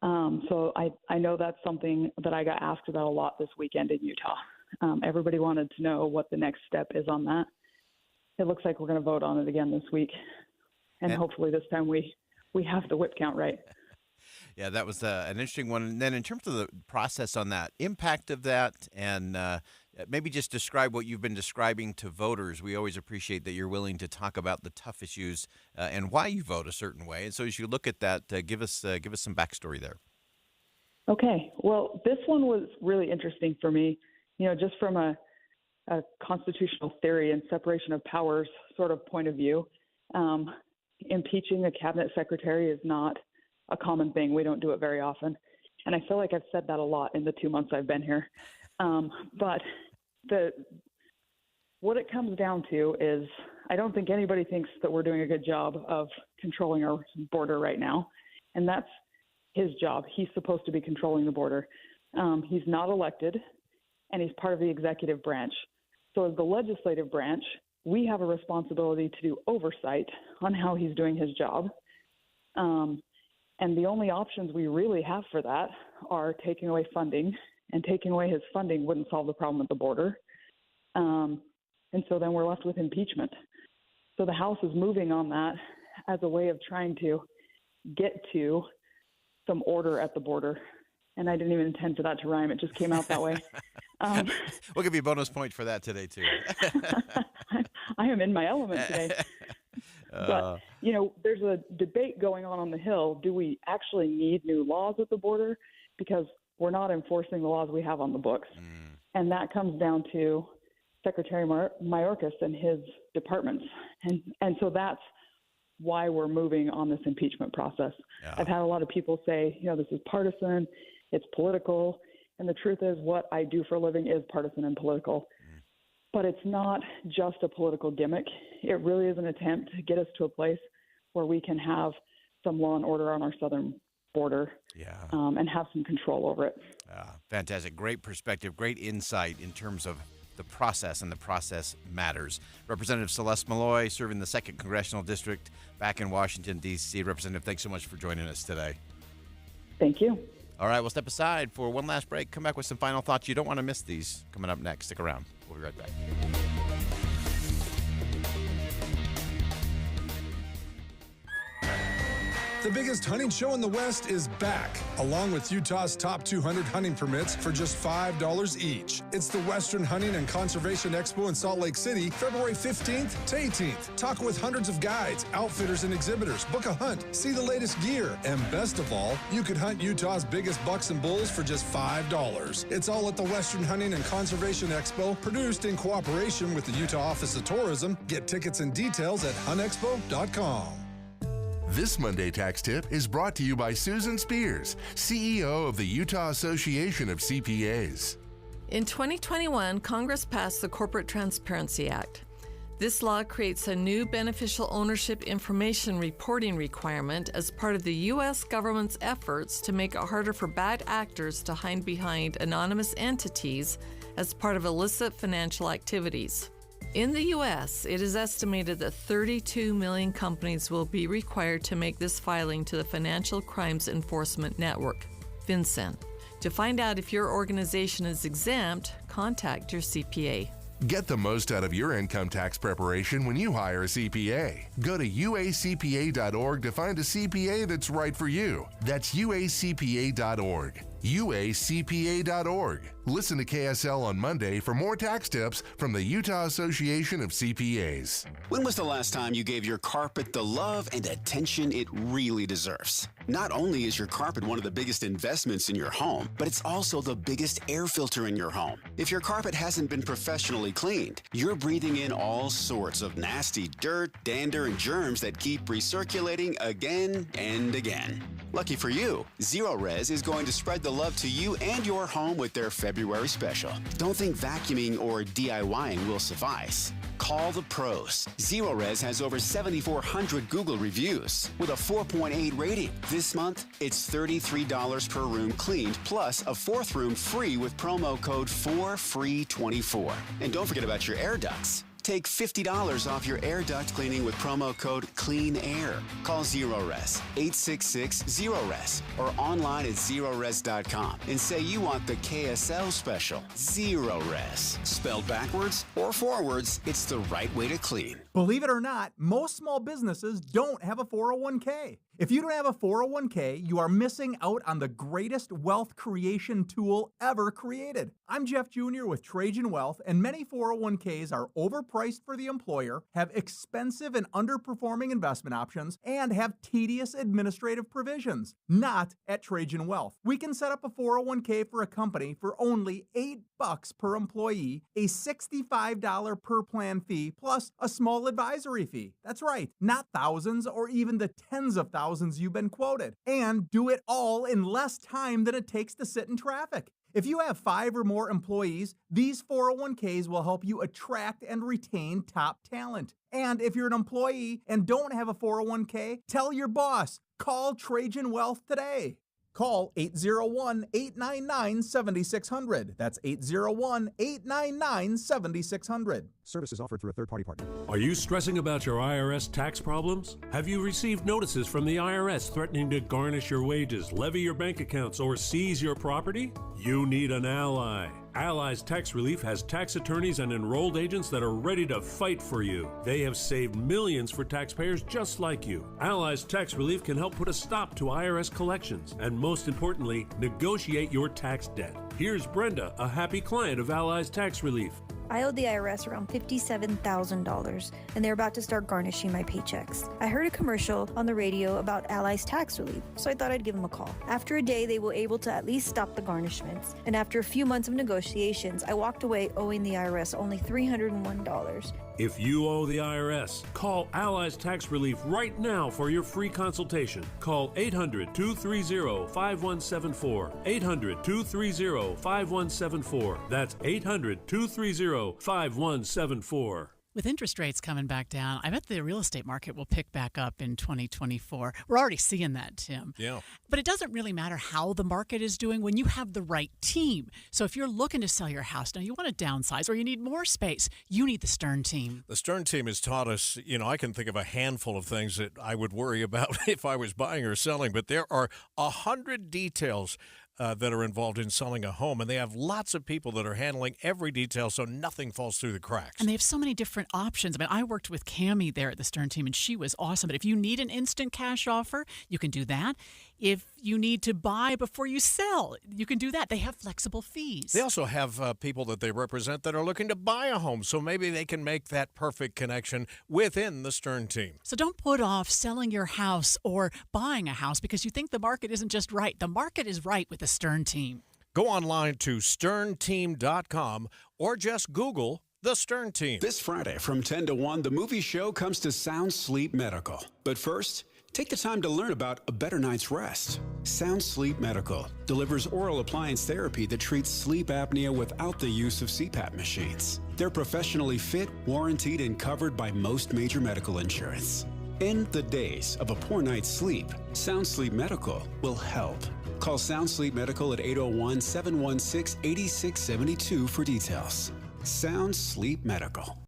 So I know that's something that I got asked about a lot this weekend in Utah. Everybody wanted to know what the next step is on that. It looks like we're going to vote on it again this week. And hopefully this time we have the whip count right. Yeah, that was an interesting one. And then in terms of the process on that, impact of that, and maybe just describe what you've been describing to voters. We always appreciate that you're willing to talk about the tough issues and why you vote a certain way. And so as you look at that, give us some backstory there. Okay. Well, this one was really interesting for me, just from a constitutional theory and separation of powers sort of point of view. Impeaching a cabinet secretary is not a common thing. We don't do it very often. And I feel like I've said that a lot in the 2 months I've been here. But what it comes down to is I don't think anybody thinks that we're doing a good job of controlling our border right now. And that's his job. He's supposed to be controlling the border. He's not elected, and he's part of the executive branch. So as the legislative branch, we have a responsibility to do oversight on how he's doing his job. And the only options we really have for that are taking away funding, and taking away his funding wouldn't solve the problem at the border. And so then we're left with impeachment. So the House is moving on that as a way of trying to get to some order at the border. And I didn't even intend for that to rhyme. It just came out that way. We'll give you a bonus point for that today, too. I am in my element today. But, there's a debate going on the Hill. Do we actually need new laws at the border? Because we're not enforcing the laws we have on the books. And that comes down to Secretary Mayorkas and his departments. And so that's why we're moving on this impeachment process. Yeah. I've had a lot of people say, this is partisan, it's political. And the truth is what I do for a living is partisan and political. But it's not just a political gimmick. It really is an attempt to get us to a place where we can have some law and order on our southern border and have some control over it. Fantastic. Great perspective, great insight in terms of the process, and the process matters. Representative Celeste Malloy, serving the 2nd Congressional District back in Washington, D.C. Representative, thanks so much for joining us today. Thank you. All right, we'll step aside for one last break. Come back with some final thoughts. You don't want to miss these coming up next. Stick around. We'll be right back. The biggest hunting show in the West is back, along with Utah's top 200 hunting permits for just $5 each. It's the Western Hunting and Conservation Expo in Salt Lake City, February 15th to 18th. Talk with hundreds of guides, outfitters, and exhibitors. Book a hunt, see the latest gear, and best of all, you could hunt Utah's biggest bucks and bulls for just $5. It's all at the Western Hunting and Conservation Expo, produced in cooperation with the Utah Office of Tourism. Get tickets and details at huntexpo.com. This Monday Tax Tip is brought to you by Susan Spears, CEO of the Utah Association of CPAs. In 2021, Congress passed the Corporate Transparency Act. This law creates a new beneficial ownership information reporting requirement as part of the U.S. government's efforts to make it harder for bad actors to hide behind anonymous entities as part of illicit financial activities. In the U.S., it is estimated that 32 million companies will be required to make this filing to the Financial Crimes Enforcement Network, FinCEN. To find out if your organization is exempt, contact your CPA. Get the most out of your income tax preparation when you hire a CPA. Go to uacpa.org to find a CPA that's right for you. That's uacpa.org. uacpa.org. Listen to KSL on Monday for more tax tips from the Utah Association of CPAs. When was the last time you gave your carpet the love and attention it really deserves? Not only is your carpet one of the biggest investments in your home, but it's also the biggest air filter in your home. If your carpet hasn't been professionally cleaned, you're breathing in all sorts of nasty dirt, dander, and germs that keep recirculating again and again. Lucky for you, Zero Res is going to spread the love to you and your home with their February special. Don't think vacuuming or DIYing will suffice. Call the pros. Zero Res has over 7,400 Google reviews with a 4.8 rating. This month, it's $33 per room cleaned, plus a 4th room free with promo code 4FREE24. And don't forget about your air ducts. Take $50 off your air duct cleaning with promo code CLEAN-AIR. Call ZeroRes, 866-ZeroRes, or online at ZeroRes.com and say you want the KSL special, ZeroRes. Spelled backwards or forwards, it's the right way to clean. Believe it or not, most small businesses don't have a 401k. If you don't have a 401k, you are missing out on the greatest wealth creation tool ever created. I'm Jeff Jr. with Trajan Wealth, and many 401ks are overpriced for the employer, have expensive and underperforming investment options, and have tedious administrative provisions. Not at Trajan Wealth. We can set up a 401k for a company for only $8 per employee, a $65 per plan fee, plus a small advisory fee. That's right, not thousands or even the tens of thousands you've been quoted. And do it all in less time than it takes to sit in traffic. If you have 5 or more employees, these 401ks will help you attract and retain top talent. And if you're an employee and don't have a 401k, tell your boss, call Trajan Wealth today. Call 801-899-7600. That's 801-899-7600. Services offered through a third-party partner. Are you stressing about your IRS tax problems? Have you received notices from the IRS threatening to garnish your wages, levy your bank accounts, or seize your property? You need an ally. Allies Tax Relief has tax attorneys and enrolled agents that are ready to fight for you. They have saved millions for taxpayers just like you. Allies Tax Relief can help put a stop to IRS collections and, most importantly, negotiate your tax debt. Here's Brenda, a happy client of Allies Tax Relief. I owed the IRS around $57,000, and they're about to start garnishing my paychecks. I heard a commercial on the radio about Ally's tax relief, so I thought I'd give them a call. After a day, they were able to at least stop the garnishments, and after a few months of negotiations, I walked away owing the IRS only $301. If you owe the IRS, call Allies Tax Relief right now for your free consultation. Call 800-230-5174. 800-230-5174. That's 800-230-5174. With interest rates coming back down, I bet the real estate market will pick back up in 2024. We're already seeing that, Tim. Yeah. But it doesn't really matter how the market is doing when you have the right team. So if you're looking to sell your house, now you want to downsize or you need more space, you need the Stern team. The Stern team has taught us, I can think of a handful of things that I would worry about if I was buying or selling, but there are 100 details that are involved in selling a home, and they have lots of people that are handling every detail so nothing falls through the cracks. And they have so many different options. I mean, I worked with Cammie there at the Stern team, and she was awesome. But if you need an instant cash offer, you can do that. If you need to buy before you sell, you can do that. They have flexible fees. They also have people that they represent that are looking to buy a home, so maybe they can make that perfect connection within the Stern team. So don't put off selling your house or buying a house because you think the market isn't just right. The market is right with the Stern team. Go online to sternteam.com or just Google the Stern team. This Friday from 10 to 1, the movie show comes to Sound Sleep Medical. But first, take the time to learn about a better night's rest. Sound Sleep Medical delivers oral appliance therapy that treats sleep apnea without the use of CPAP machines. They're professionally fit, warranted, and covered by most major medical insurance. End the days of a poor night's sleep. Sound Sleep Medical will help. Call Sound Sleep Medical at 801-716-8672 for details. Sound Sleep Medical.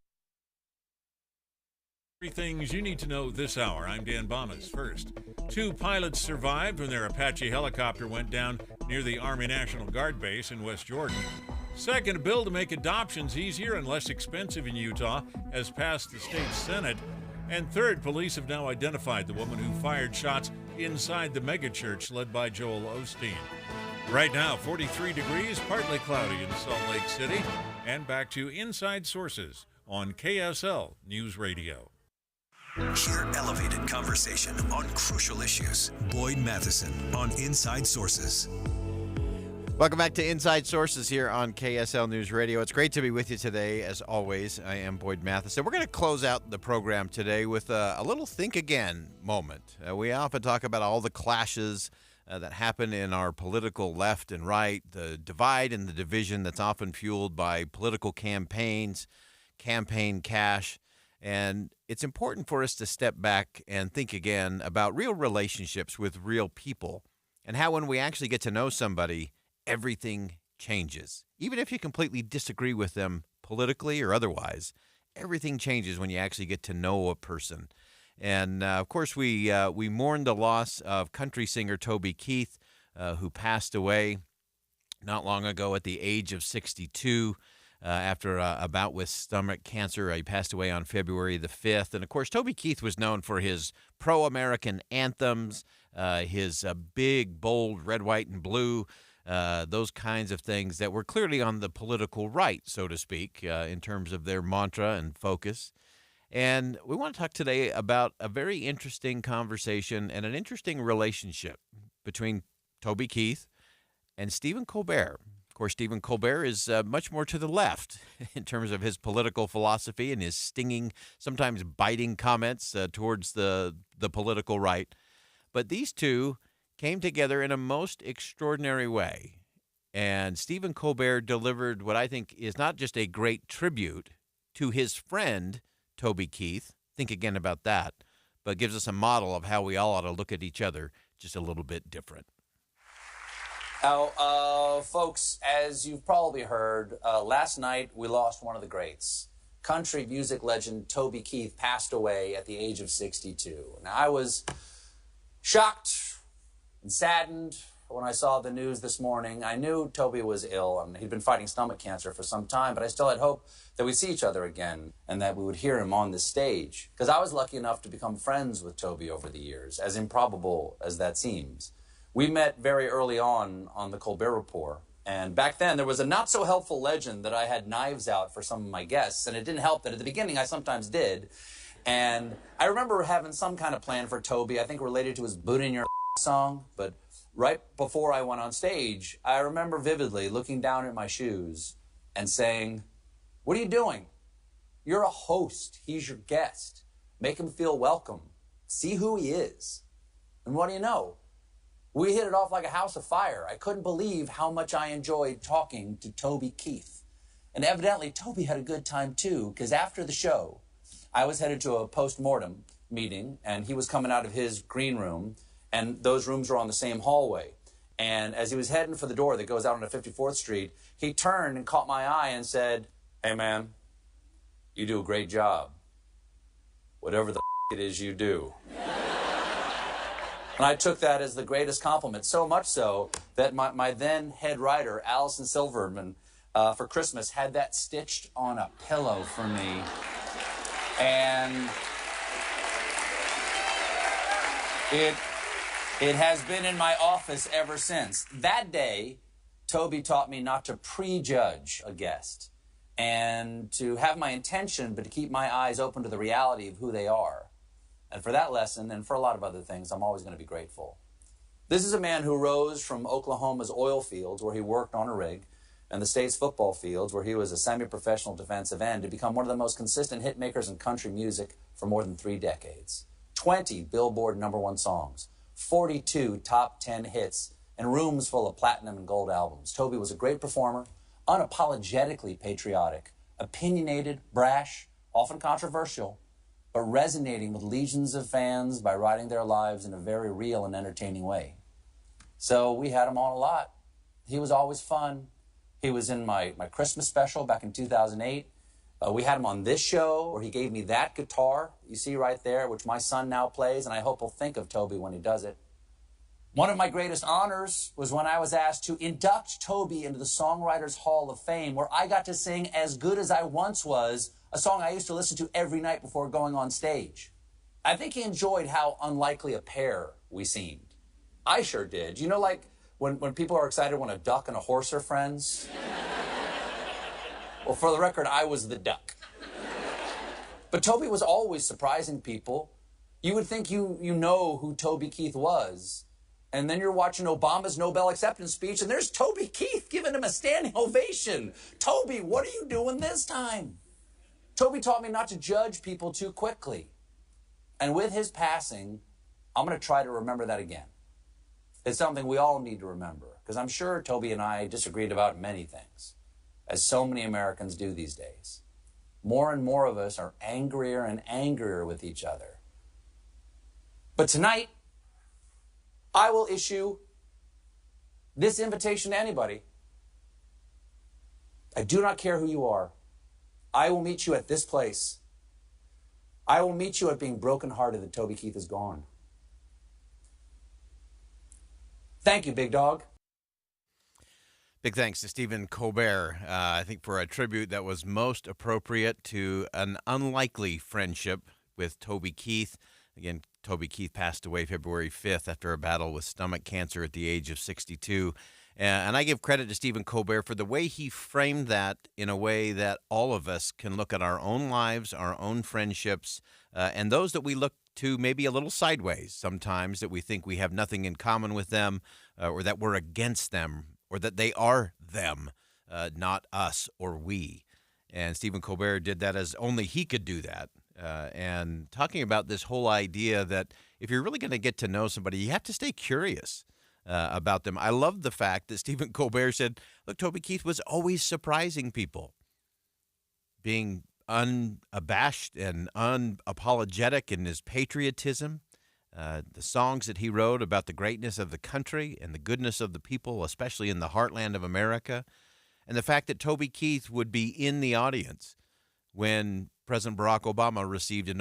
3 things you need to know this hour. I'm Dan Bomas. First, 2 pilots survived when their Apache helicopter went down near the Army National Guard base in West Jordan. Second, a bill to make adoptions easier and less expensive in Utah has passed the state Senate. And third, police have now identified the woman who fired shots inside the megachurch led by Joel Osteen. Right now, 43 degrees, partly cloudy in Salt Lake City. And back to Inside Sources on KSL News Radio. Hear elevated conversation on crucial issues. Boyd Matheson on Inside Sources. Welcome back to Inside Sources here on KSL News Radio. It's great to be with you today, as always. I am Boyd Matheson. We're going to close out the program today with a little think again moment. We often talk about all the clashes that happen in our political left and right, the divide and the division that's often fueled by political campaigns, campaign cash. And it's important for us to step back and think again about real relationships with real people and how when we actually get to know somebody, everything changes. Even if you completely disagree with them politically or otherwise, everything changes when you actually get to know a person. And, of course, we mourned the loss of country singer Toby Keith, who passed away not long ago at the age of 62 after a bout with stomach cancer. He passed away on February the 5th. And, of course, Toby Keith was known for his pro-American anthems, his big, bold red, white, and blue, those kinds of things that were clearly on the political right, so to speak, in terms of their mantra and focus. And we want to talk today about a very interesting conversation and an interesting relationship between Toby Keith and Stephen Colbert. Of course, Stephen Colbert is much more to the left in terms of his political philosophy and his stinging, sometimes biting comments towards the political right. But these two came together in a most extraordinary way. And Stephen Colbert delivered what I think is not just a great tribute to his friend, Toby Keith, think again about that, but gives us a model of how we all ought to look at each other just a little bit different. Now, folks, as you've probably heard, last night we lost one of the greats. Country music legend Toby Keith passed away at the age of 62. Now, I was shocked and saddened when I saw the news this morning. I knew Toby was ill, and he'd been fighting stomach cancer for some time, but I still had hope that we'd see each other again and that we would hear him on the stage. Because I was lucky enough to become friends with Toby over the years, as improbable as that seems. We met very early on the Colbert Report, And back then, there was a not-so-helpful legend that I had knives out for some of my guests, and it didn't help that at the beginning I sometimes did. And I remember having some kind of plan for Toby, I think related to his boot in your song, but right before I went on stage, I remember vividly looking down at my shoes and saying, "What are you doing? You're a host. He's your guest. Make him feel welcome. See who he is." And what do you know? We hit it off like a house of fire. I couldn't believe how much I enjoyed talking to Toby Keith. And evidently, Toby had a good time too, because after the show, I was headed to a post-mortem meeting, and he was coming out of his green room, and those rooms were on the same hallway. And as he was heading for the door that goes out onto 54th Street, he turned and caught my eye and said, "Hey, man, you do a great job. Whatever the it is you do." And I took that as the greatest compliment, so much so that my then head writer, Allison Silverman, for Christmas, had that stitched on a pillow for me. And it has been in my office ever since. That day, Toby taught me not to prejudge a guest and to have my intention, but to keep my eyes open to the reality of who they are. And for that lesson, and for a lot of other things, I'm always going to be grateful. This is a man who rose from Oklahoma's oil fields, where he worked on a rig, and the state's football fields, where he was a semi-professional defensive end, to become one of the most consistent hit makers in country music for more than 3 decades. 20 Billboard #1 songs, 42 top 10 hits, and rooms full of platinum and gold albums. Toby was a great performer, unapologetically patriotic, opinionated, brash, often controversial, but resonating with legions of fans by writing their lives in a very real and entertaining way. So we had him on a lot. He was always fun. He was in my Christmas special back in 2008. We had him on this show where he gave me that guitar you see right there, which my son now plays, and I hope he'll think of Toby when he does it. One of my greatest honors was when I was asked to induct Toby into the Songwriters Hall of Fame, where I got to sing As Good As I Once Was, a song I used to listen to every night before going on stage. I think he enjoyed how unlikely a pair we seemed. I sure did. You know, like when people are excited when a duck and a horse are friends? Well, for the record, I was the duck. But Toby was always surprising people. You would think you know who Toby Keith was. And then you're watching Obama's Nobel acceptance speech, and there's Toby Keith giving him a standing ovation. Toby, what are you doing this time? Toby taught me not to judge people too quickly. And with his passing, I'm going to try to remember that again. It's something we all need to remember, because I'm sure Toby and I disagreed about many things, as so many Americans do these days. More and more of us are angrier and angrier with each other. But tonight, I will issue this invitation to anybody. I do not care who you are. I will meet you at this place. I will meet you at being brokenhearted that Toby Keith is gone. Thank you, big dog. Big thanks to Stephen Colbert, I think, for a tribute that was most appropriate to an unlikely friendship with Toby Keith. Again, Toby Keith passed away February 5th after a battle with stomach cancer at the age of 62. And I give credit to Stephen Colbert for the way he framed that in a way that all of us can look at our own lives, our own friendships, and those that we look to maybe a little sideways sometimes, that we think we have nothing in common with them, or that we're against them, or that they are them, not us or we. And Stephen Colbert did that as only he could do that. And talking about this whole idea that if you're really going to get to know somebody, you have to stay curious about them. I love the fact that Stephen Colbert said, look, Toby Keith was always surprising people, being unabashed and unapologetic in his patriotism. The songs that he wrote about the greatness of the country and the goodness of the people, especially in the heartland of America. And the fact that Toby Keith would be in the audience when President Barack Obama received a